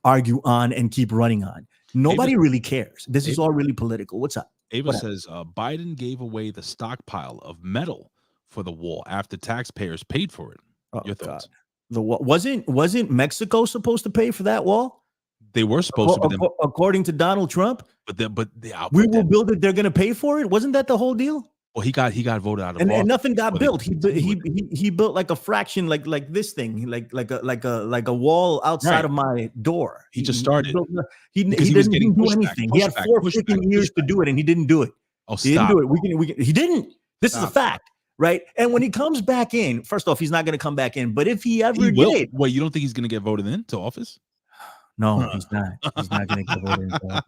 Speaker 8: on, and keep running on. Nobody really cares. This is all really political. What's up?
Speaker 1: Ava says Biden gave away the stockpile of metal for the wall after taxpayers paid for it. Your thoughts?
Speaker 8: God. The wall wasn't Mexico supposed to pay for that wall?
Speaker 1: They were supposed to,
Speaker 8: according to Donald Trump.
Speaker 1: We
Speaker 8: will build it. They're going to pay for it. Wasn't that the whole deal?
Speaker 1: Well, he got voted out of
Speaker 8: and nothing got built. He built like a fraction, like this thing, like a wall outside of my door.
Speaker 1: He just started.
Speaker 8: He didn't do anything. He had 4 freaking years to do it, and he didn't do it.
Speaker 1: Oh,
Speaker 8: he didn't do it. He didn't. This is a fact, right? And when he comes back in, first off, he's not going to come back in. But if he ever did,
Speaker 1: wait, you don't think he's going to get voted into office?
Speaker 8: No, he's not. He's not going to get voted into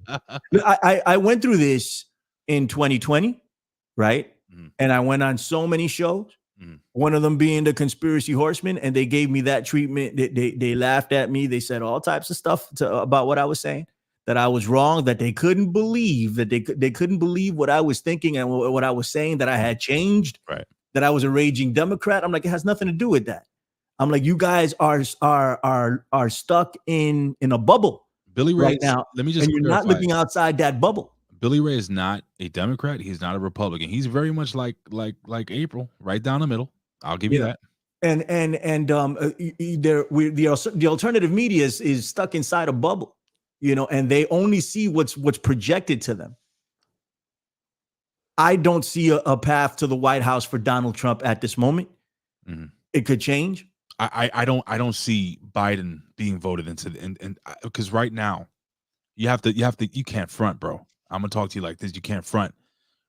Speaker 8: office. I went through this in 2020, right? And I went on so many shows, one of them being the Conspiracy Horsemen, and they gave me that treatment. They laughed at me. They said all types of stuff about what I was saying, that I was wrong, that they couldn't believe, that they couldn't believe what I was thinking and what I was saying, that I had changed,
Speaker 1: right?
Speaker 8: That I was a raging Democrat. I'm like, it has nothing to do with that. I'm like, you guys are stuck in a bubble,
Speaker 1: Billy Ray,
Speaker 8: right now.
Speaker 1: Let me just,
Speaker 8: and you're not looking outside that bubble.
Speaker 1: Billy Ray is not a Democrat. He's not a Republican. He's very much like April, right down the middle. I'll give you that.
Speaker 8: And the alternative media is stuck inside a bubble, and they only see what's projected to them. I don't see a path to the White House for Donald Trump at this moment. It could change.
Speaker 1: I don't see Biden being voted into and because right now you can't front, bro. I'm gonna talk to you like this. You can't front.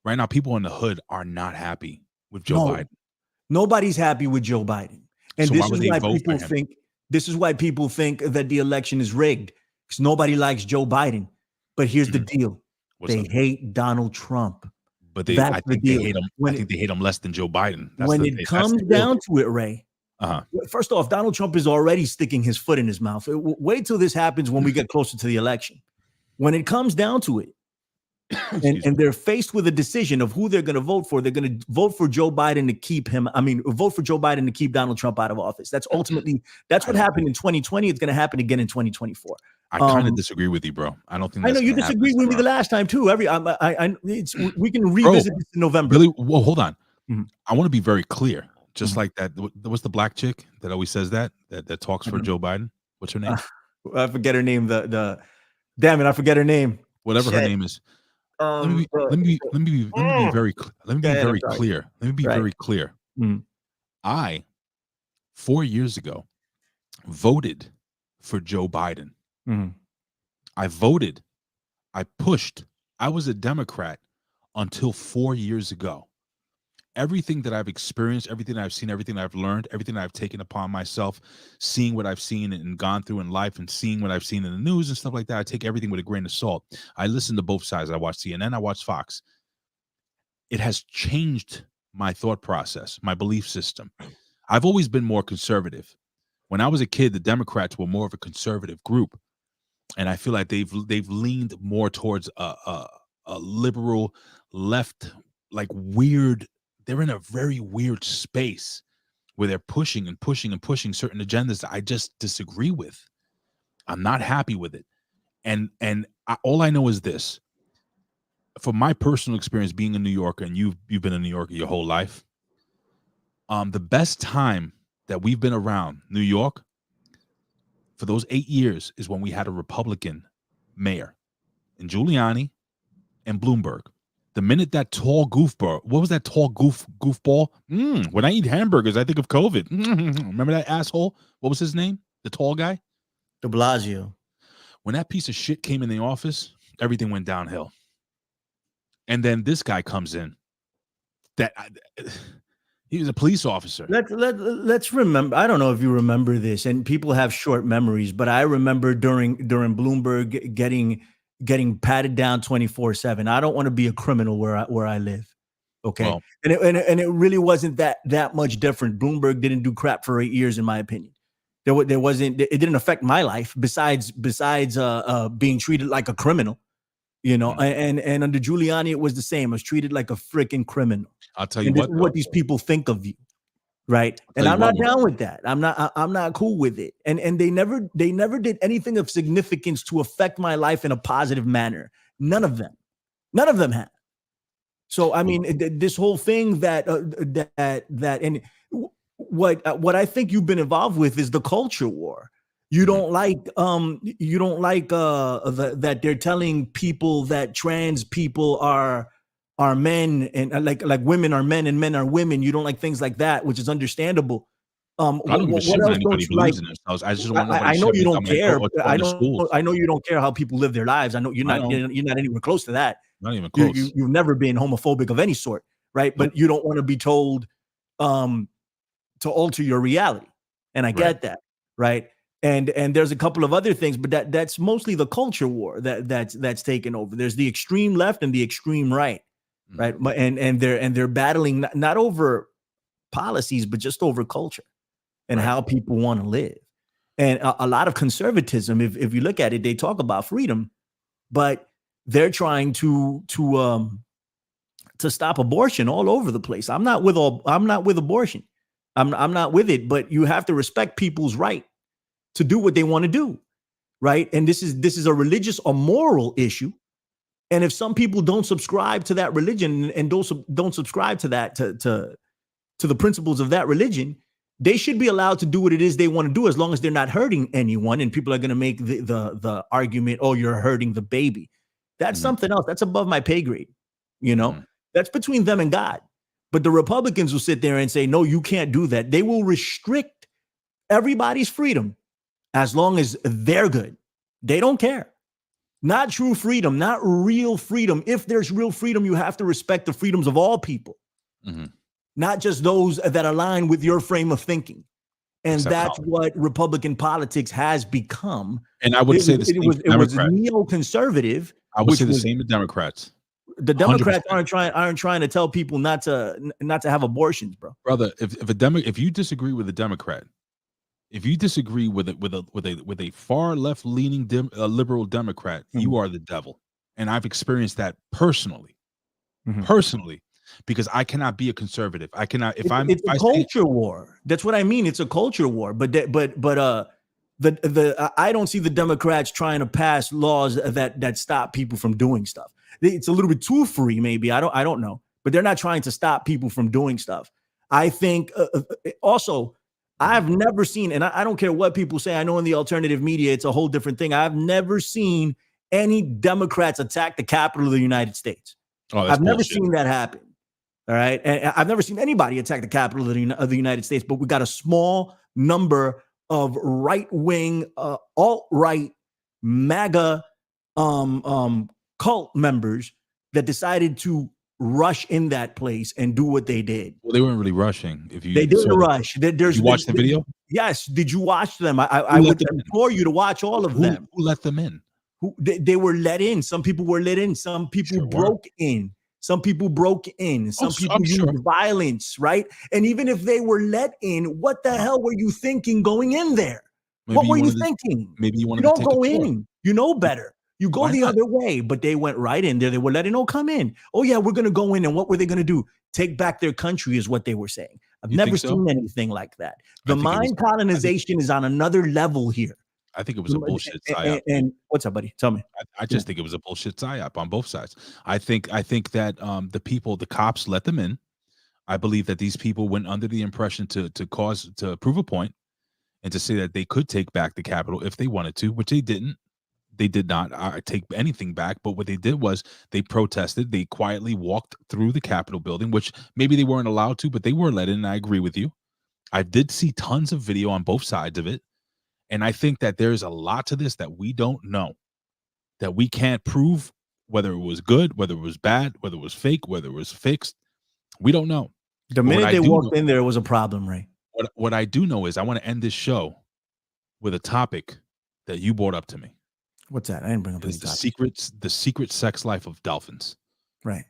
Speaker 1: Right now, people in the hood are not happy with Joe Biden.
Speaker 8: Nobody's happy with Joe Biden. And
Speaker 1: So
Speaker 8: this
Speaker 1: why would
Speaker 8: is
Speaker 1: they
Speaker 8: why
Speaker 1: vote for
Speaker 8: people think that the election is rigged, because nobody likes Joe Biden. But here's the deal. They hate Donald Trump.
Speaker 1: But I think they hate him. I think they hate him less than Joe Biden.
Speaker 8: When it comes down to it, Ray, first off, Donald Trump is already sticking his foot in his mouth. Wait till this happens when we get closer to the election. When it comes down to it, and they're faced with a decision of who they're going to vote for. They're going to vote for Joe Biden to keep him. Vote for Joe Biden to keep Donald Trump out of office. That's ultimately what happened in 2020. It's going to happen again in 2024.
Speaker 1: I kind of disagree with you, bro. I don't think.
Speaker 8: I know you disagreed with me the last time too. We can revisit this in November.
Speaker 1: Really? Well, hold on. I want to be very clear. Just like that. What's the black chick that always says that talks for Joe Biden? What's her name?
Speaker 8: I forget her name. Damn it, I forget her name.
Speaker 1: Whatever her name is. Let me be very clear. Let me be very clear. I 4 years ago voted for Joe Biden. I voted. I pushed. I was a Democrat until 4 years ago. Everything that I've experienced, everything I've seen, everything I've learned, everything I've taken upon myself, seeing what I've seen and gone through in life and seeing what I've seen in the news and stuff like that, I take everything with a grain of salt. I listen to both sides. I watch CNN, I watch Fox. It has changed my thought process, my belief system. I've always been more conservative. When I was a kid, the Democrats were more of a conservative group. And I feel like they've leaned more towards a liberal left, like weird they're in a very weird space where they're pushing and pushing and pushing certain agendas that I just disagree with. I'm not happy with it. And all I know is this. From my personal experience being a New Yorker, and you've been a New Yorker your whole life, the best time that we've been around New York for those 8 years is when we had a Republican mayor, and Giuliani and Bloomberg. The minute that tall goofball, what was that tall goofball? When I eat hamburgers, I think of COVID. Remember that asshole? What was his name? The tall guy?
Speaker 8: De Blasio.
Speaker 1: When that piece of shit came in the office, everything went downhill. And then this guy comes in. He was a police officer.
Speaker 8: Let's remember. I don't know if you remember this, and people have short memories, but I remember during Bloomberg getting patted down 24/7. I don't want to be a criminal where I live. Okay, well, and it really wasn't that much different. Bloomberg didn't do crap for 8 years, in my opinion. There wasn't. It didn't affect my life besides being treated like a criminal. You know, and under Giuliani, it was the same. I was treated like a freaking criminal.
Speaker 1: I'll tell you what
Speaker 8: these people think of you, right? And I'm not down with that. I'm not cool with it. And they never did anything of significance to affect my life in a positive manner. None of them have. So I mean, this whole thing that and what I think you've been involved with is the culture war. You don't like that they're telling people that trans people are men and like women are men and men are women. You don't like things like that, which is understandable.
Speaker 1: I don't give a shit when anybody believes in themselves. I just want
Speaker 8: I know you don't care. I know you don't care how people live their lives. I know you're not anywhere close to that.
Speaker 1: Not even close.
Speaker 8: You've never been homophobic of any sort, right? But you don't want to be told to alter your reality, and I get that, right? And there's a couple of other things, but that's mostly the culture war that's taken over. There's the extreme left and the extreme right, right? And they're battling not over policies, but just over culture and how people want to live. And a lot of conservatism, if you look at it, they talk about freedom, but they're trying to stop abortion all over the place. I'm not with abortion. I'm not with it, but you have to respect people's right to do what they want to do, right? And this is a religious or moral issue. And if some people don't subscribe to that religion and don't subscribe to that to the principles of that religion, they should be allowed to do what it is they want to do as long as they're not hurting anyone. And people are going to make the argument, oh, you're hurting the baby. That's something else. That's above my pay grade. You know, that's between them and God. But the Republicans will sit there and say, no, you can't do that. They will restrict everybody's freedom as long as they're good. They don't care. Not true freedom, not real freedom. If there's real freedom, you have to respect the freedoms of all people, not just those that align with your frame of thinking. And that's what Republican politics has become.
Speaker 1: And I would say the same.
Speaker 8: It was neoconservative.
Speaker 1: I would say the same with Democrats.
Speaker 8: The Democrats 100%. aren't trying to tell people not to have abortions, bro.
Speaker 1: Brother, if you disagree with a Democrat, if you disagree with a far left leaning liberal Democrat, you are the devil. And I've experienced that personally, because I cannot be a conservative. I cannot. It's
Speaker 8: a culture war. That's what I mean. It's a culture war. But I don't see the Democrats trying to pass laws that stop people from doing stuff. It's a little bit too free, maybe. I don't know, but they're not trying to stop people from doing stuff. I think also. I've never seen, and I don't care what people say. I know in the alternative media, it's a whole different thing. I've never seen any Democrats attack the Capitol of the United States. I've never seen that happen. All right. And I've never seen anybody attack the Capitol of the United States, but we got a small number of right-wing, alt-right, MAGA cult members that decided to rush in that place and do what they did.
Speaker 1: Well, they weren't really rushing.
Speaker 8: They didn't rush.
Speaker 1: Did you watch the video?
Speaker 8: Yes. Did you watch them? I would implore you to watch all of them.
Speaker 1: Who let them in?
Speaker 8: They were let in. Some people were let in. Some people broke in. Some people broke in. Some people used violence, right? And even if they were let in, what the hell were you thinking going in there? What were you thinking?
Speaker 1: Maybe you wanted
Speaker 8: to
Speaker 1: take
Speaker 8: go in. You know better. You go the other way, but they went right in there. They were letting, come in. Oh, yeah, we're going to go in. And what were they going to do? take back their country, is what they were saying. I've
Speaker 1: You
Speaker 8: never
Speaker 1: think so?
Speaker 8: seen anything like that.
Speaker 1: I
Speaker 8: The
Speaker 1: think it was-
Speaker 8: mind colonization is on another level here.
Speaker 1: I think it was a bullshit psyop.
Speaker 8: And what's up, buddy? Tell me.
Speaker 1: I just think it was a bullshit psyop on both sides. I think that the cops let them in. I believe that these people went under the impression to prove a point and to say that they could take back the Capitol if they wanted to, which they didn't. They did not take anything back, but what they did was they protested. They quietly walked through the Capitol building, which maybe they weren't allowed to, but they were let in. And I agree with you. I did see tons of video on both sides of it. And I think that there's a lot to this that we don't know, that we can't prove whether it was good, whether it was bad, whether it was fake, whether it was fixed. We don't know.
Speaker 8: The minute they walked in, there was a problem, Ray.
Speaker 1: What I do know is I want to end this show with a topic that you brought up to me.
Speaker 8: What's that? I didn't bring up any topic.
Speaker 1: The secret sex life of dolphins.
Speaker 8: Right.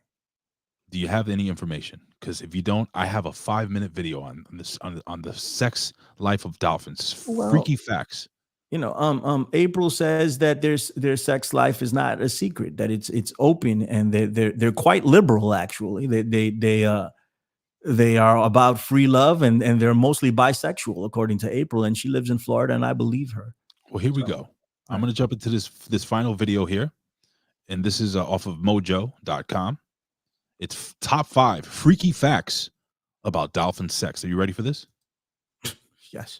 Speaker 1: Do you have any information? Because if you don't, I have a 5-minute video on this on the sex life of dolphins.
Speaker 8: Well,
Speaker 1: freaky facts.
Speaker 8: April says that their sex life is not a secret, that it's open, and they're quite liberal, actually. They are about free love, and they're mostly bisexual, according to April, and she lives in Florida, and I believe her.
Speaker 1: Well, here we go. I'm going to jump into this final video here, and this is off of mojo.com. It's top 5 freaky facts about dolphin sex. Are you ready for this?
Speaker 8: Yes.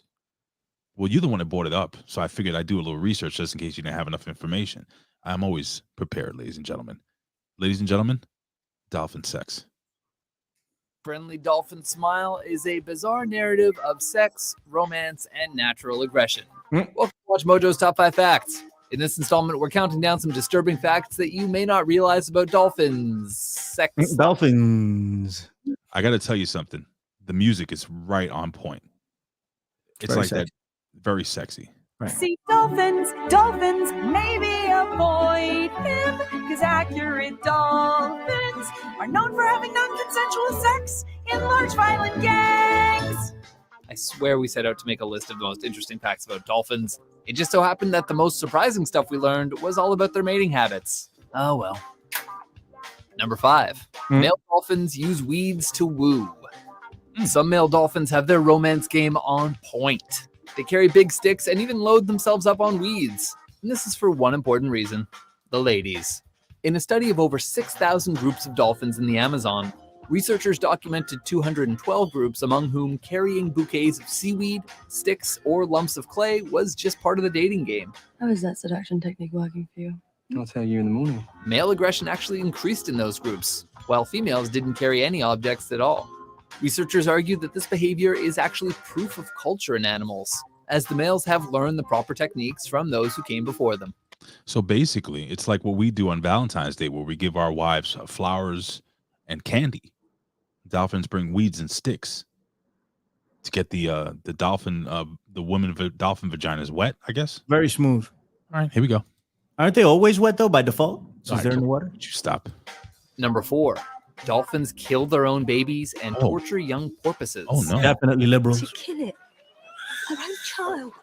Speaker 1: Well, you're the one that brought it up, so I figured I'd do a little research just in case you didn't have enough information. I'm always prepared, ladies and gentlemen. Ladies and gentlemen, dolphin sex.
Speaker 15: Friendly dolphin smile is a bizarre narrative of sex, romance, and natural aggression. Welcome to Watch Mojo's Top 5 Facts. In this installment, we're counting down some disturbing facts that you may not realize about dolphins. Sex.
Speaker 8: Dolphins.
Speaker 1: I got to tell you something. The music is right on point. It's
Speaker 8: Very
Speaker 1: like
Speaker 8: sexy.
Speaker 1: that, very sexy.
Speaker 8: Right.
Speaker 16: See dolphins, maybe avoid him, because accurate dolphins are known for having non-consensual sex in large violent gangs.
Speaker 15: I swear we set out to make a list of the most interesting facts about dolphins. It just so happened that the most surprising stuff we learned was all about their mating habits. Oh well. Number 5. Male dolphins use weeds to woo. Some male dolphins have their romance game on point. They carry big sticks and even load themselves up on weeds. And this is for one important reason: the ladies. In a study of over 6,000 groups of dolphins in the Amazon, researchers documented 212 groups, among whom carrying bouquets of seaweed, sticks, or lumps of clay was just part of the dating game.
Speaker 17: How is that seduction technique working for you?
Speaker 9: I'll tell you in the morning.
Speaker 15: Male aggression actually increased in those groups, while females didn't carry any objects at all. Researchers argue that this behavior is actually proof of culture in animals, as the males have learned the proper techniques from those who came before them.
Speaker 1: So basically, it's like what we do on Valentine's Day, where we give our wives flowers and candy. Dolphins bring weeds and sticks to get the dolphin, dolphin vaginas wet, I guess.
Speaker 8: Very smooth.
Speaker 1: All right, here we go.
Speaker 8: Aren't they always wet, though, by default? Since
Speaker 1: All right,
Speaker 8: they're in the water?
Speaker 1: Would you stop?
Speaker 15: Number 4. Dolphins kill their own babies and torture young porpoises.
Speaker 1: Oh, no.
Speaker 8: Definitely liberals.
Speaker 16: To kill it. Her own child.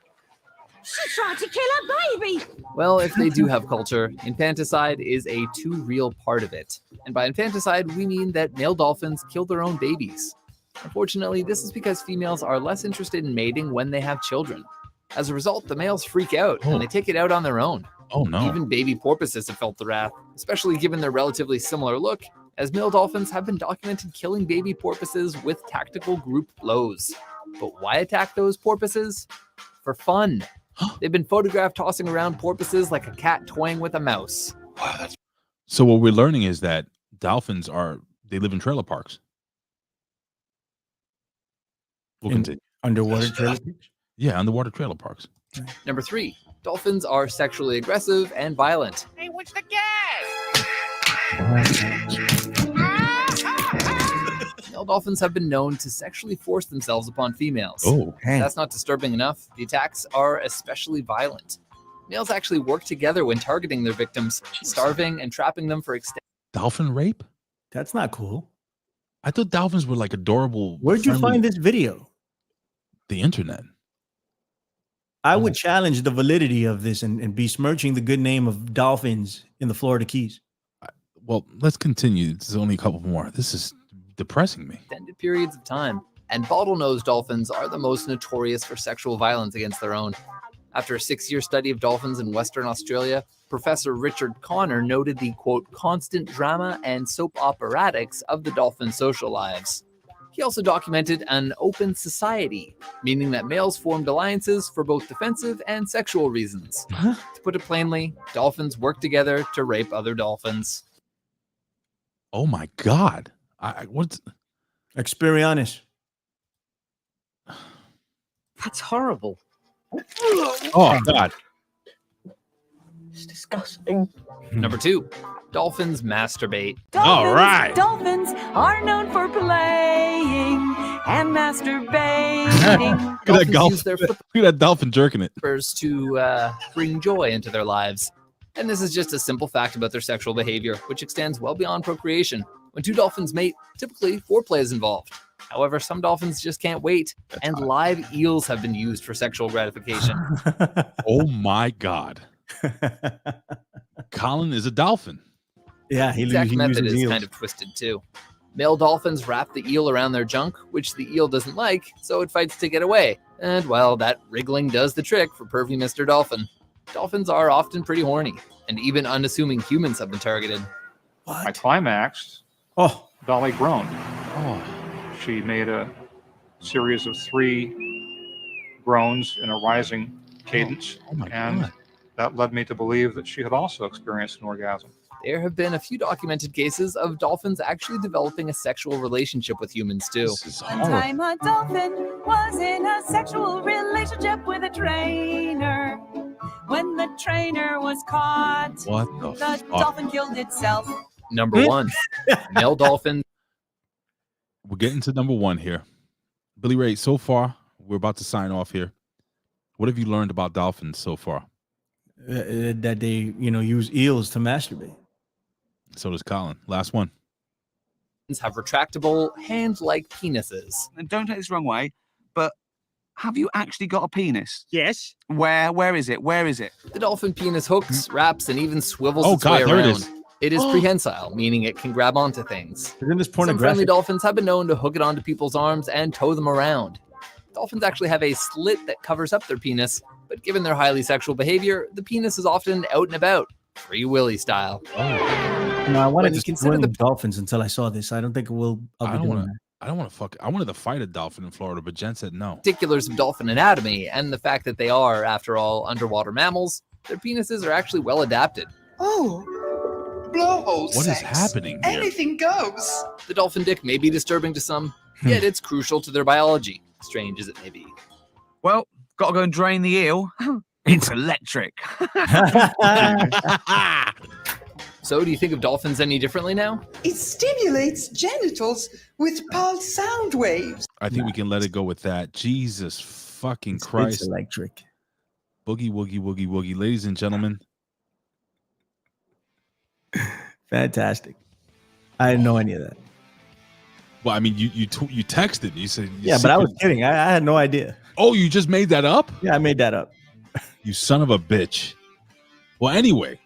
Speaker 16: She tried to kill her baby.
Speaker 15: Well, if they do have culture, infanticide is a too real part of it. And by infanticide, we mean that male dolphins kill their own babies. Unfortunately, this is because females are less interested in mating when they have children. As a result, the males freak out and they take it out on their own.
Speaker 1: Oh, no.
Speaker 15: Even baby porpoises have felt the wrath, especially given their relatively similar look, as male dolphins have been documented killing baby porpoises with tactical group blows. But why attack those porpoises? For fun. They've been photographed tossing around porpoises like a cat toying with a mouse.
Speaker 1: So what we're learning is that dolphins they live in trailer parks. We'll continue.
Speaker 8: Underwater trailer parks?
Speaker 1: Yeah, underwater trailer parks.
Speaker 15: Number 3, dolphins are sexually aggressive and violent.
Speaker 16: Hey, what's the gas?
Speaker 15: Male dolphins have been known to sexually force themselves upon females.
Speaker 1: Oh,
Speaker 15: If that's not disturbing enough, the attacks are especially violent. Males actually work together when targeting their victims, starving and trapping them for extended.
Speaker 1: Dolphin rape?
Speaker 8: That's not cool.
Speaker 1: I thought dolphins were like adorable.
Speaker 8: Where'd you
Speaker 1: friendly-
Speaker 8: find this video?
Speaker 1: The internet.
Speaker 8: I would challenge the validity of this and besmirching the good name of dolphins in the Florida Keys.
Speaker 1: Well, let's continue. There's only a couple more. This is depressing me.
Speaker 15: Extended periods of time. And bottlenose dolphins are the most notorious for sexual violence against their own. After a 6-year study of dolphins in Western Australia, Professor Richard Connor noted the, quote, constant drama and soap operatics of the dolphin social lives. He also documented an open society, meaning that males formed alliances for both defensive and sexual reasons. To put it plainly, dolphins work together to rape other dolphins.
Speaker 1: Oh my God. What's
Speaker 8: Experianis?
Speaker 18: That's horrible.
Speaker 1: Oh God.
Speaker 18: It's disgusting.
Speaker 15: Number 2, dolphins masturbate.
Speaker 1: All right.
Speaker 16: Dolphins are known for playing and masturbating.
Speaker 15: Dolphins use their
Speaker 1: Look at that dolphin jerking it.
Speaker 15: flippers to bring joy into their lives. And this is just a simple fact about their sexual behavior, which extends well beyond procreation. When 2 dolphins mate, typically foreplay is involved. However, some dolphins just can't wait, and live eels have been used for sexual gratification.
Speaker 1: Oh my God. Colin is a dolphin.
Speaker 8: Yeah,
Speaker 15: The exact method is kind of twisted too. Male dolphins wrap the eel around their junk, which the eel doesn't like, so it fights to get away. And well, that wriggling does the trick for pervy Mr. Dolphin. Dolphins are often pretty horny, and even unassuming humans have been targeted.
Speaker 19: I climaxed.
Speaker 8: Oh,
Speaker 19: Dolly groaned. Oh, she made a series of 3 groans in a rising cadence, and that led me to believe that she had also experienced an orgasm.
Speaker 15: There have been a few documented cases of dolphins actually developing a sexual relationship with humans too.
Speaker 16: One time a dolphin was in a sexual relationship with a trainer. When the trainer was caught,
Speaker 1: What
Speaker 16: the
Speaker 1: fuck?
Speaker 16: dolphin killed itself.
Speaker 15: Number 1, male dolphins.
Speaker 1: We're getting to number 1 here. Billy Ray, so far, we're about to sign off here. What have you learned about dolphins so far?
Speaker 8: That they, use eels to masturbate.
Speaker 1: So does Colin. Last one.
Speaker 15: Have retractable hand-like penises.
Speaker 20: And don't take this the wrong way, but have you actually got a penis?
Speaker 18: Yes.
Speaker 20: Where is it? Where is it?
Speaker 15: The dolphin penis hooks, wraps, and even swivels
Speaker 1: Oh,
Speaker 15: its
Speaker 1: God,
Speaker 15: way
Speaker 1: there it
Speaker 15: around.
Speaker 1: is.
Speaker 15: It is prehensile, meaning it can grab onto things.
Speaker 8: Isn't this
Speaker 15: Some friendly
Speaker 8: pornographic?
Speaker 15: dolphins have been known to hook it onto people's arms and tow them around. Dolphins actually have a slit that covers up their penis, but given their highly sexual behavior, the penis is often out and about, Free Willy style.
Speaker 8: I wanted
Speaker 15: When you
Speaker 8: to
Speaker 15: consider
Speaker 8: swim
Speaker 15: the
Speaker 8: with dolphins until I saw this. I don't think I'll
Speaker 1: I
Speaker 8: be
Speaker 1: don't
Speaker 8: doing
Speaker 1: want
Speaker 8: that.
Speaker 1: to. I don't want to fuck. I wanted to fight a dolphin in Florida, but Jen said no.
Speaker 15: Particulars of dolphin anatomy and the fact that they are, after all, underwater mammals, their penises are actually well adapted.
Speaker 21: Oh, blowhole
Speaker 1: What is
Speaker 21: sex.
Speaker 1: happening here?
Speaker 21: Anything goes.
Speaker 15: The dolphin dick may be disturbing to some, yet it's crucial to their biology, strange as it may be.
Speaker 20: Well, gotta go and drain the eel. It's electric.
Speaker 15: So, do you think of dolphins any differently now?
Speaker 21: It stimulates genitals with pulse sound waves.
Speaker 1: I think we can let it go with that. Jesus fucking Christ.
Speaker 8: It's electric.
Speaker 1: Boogie, woogie, woogie, woogie. Ladies and gentlemen.
Speaker 8: Fantastic. I didn't know any of that.
Speaker 1: Well, I mean, you texted. You said.
Speaker 8: Yeah, but I was kidding. I had no idea.
Speaker 1: Oh, you just made that up?
Speaker 8: Yeah, I made that up.
Speaker 1: You son of a bitch. Well, anyway.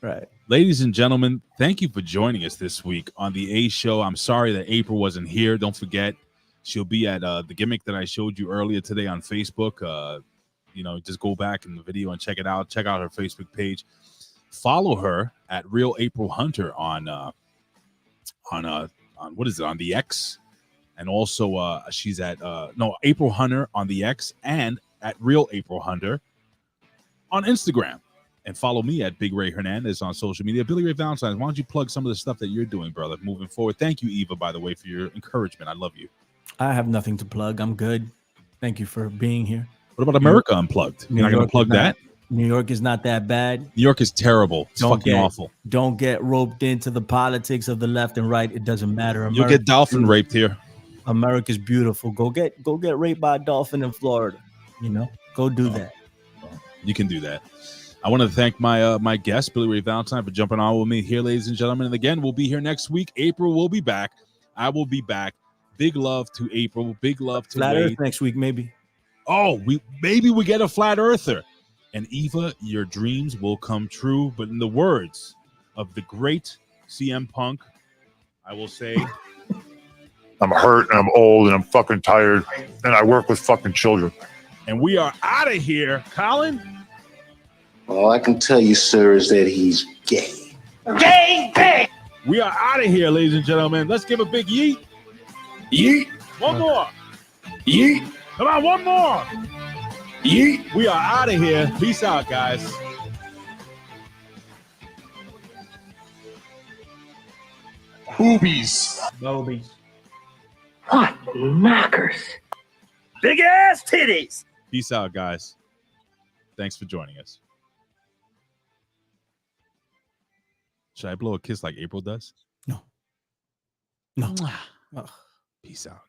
Speaker 8: Right.
Speaker 1: Ladies and gentlemen, thank you for joining us this week on the A Show. I'm sorry that April wasn't here. Don't forget, she'll be at the gimmick that I showed you earlier today on Facebook. Just go back in the video and check it out. Check out her Facebook page. Follow her at Real April Hunter on what is it, on the X, and also she's at April Hunter on the X and at Real April Hunter on Instagram. And follow me at Big Ray Hernandez on social media. Billy Ray Valentine, why don't you plug some of the stuff that you're doing, brother, moving forward? Thank you, Eva, by the way, for your encouragement. I love you.
Speaker 8: I have nothing to plug. I'm good. Thank you for being here.
Speaker 1: What about America Unplugged? You're not going to plug that?
Speaker 8: New York is not that bad.
Speaker 1: New York is terrible. It's fucking awful.
Speaker 8: Don't get roped into the politics of the left and right. It doesn't matter.
Speaker 1: You'll get dolphin raped here.
Speaker 8: America's beautiful. Go get raped by a dolphin in Florida. Go do that.
Speaker 1: You can do that. I want to thank my guest, Billy Ray Valentine, for jumping on with me here, ladies and gentlemen. And again, we'll be here next week. April will be back. I will be back. Big love to April. Big love to
Speaker 8: Flat
Speaker 1: Wade.
Speaker 8: Earth next week, maybe.
Speaker 1: Oh, maybe we get a flat earther. And Eva, your dreams will come true. But in the words of the great CM Punk, I will say,
Speaker 2: I'm hurt and I'm old and I'm fucking tired and I work with fucking children.
Speaker 1: And we are out of here, Colin.
Speaker 14: All I can tell you, sir, is that he's gay.
Speaker 1: Gay. We are out of here, ladies and gentlemen. Let's give a big yeet.
Speaker 14: Yeet.
Speaker 1: One more.
Speaker 14: Yeet.
Speaker 1: Come on, one more.
Speaker 14: Yeet.
Speaker 1: We are out of here. Peace out, guys.
Speaker 14: Boobies.
Speaker 8: Boobies.
Speaker 18: What knockers?
Speaker 1: Big ass titties. Peace out, guys. Thanks for joining us. Should I blow a kiss like April does?
Speaker 8: No. No.
Speaker 1: Peace out.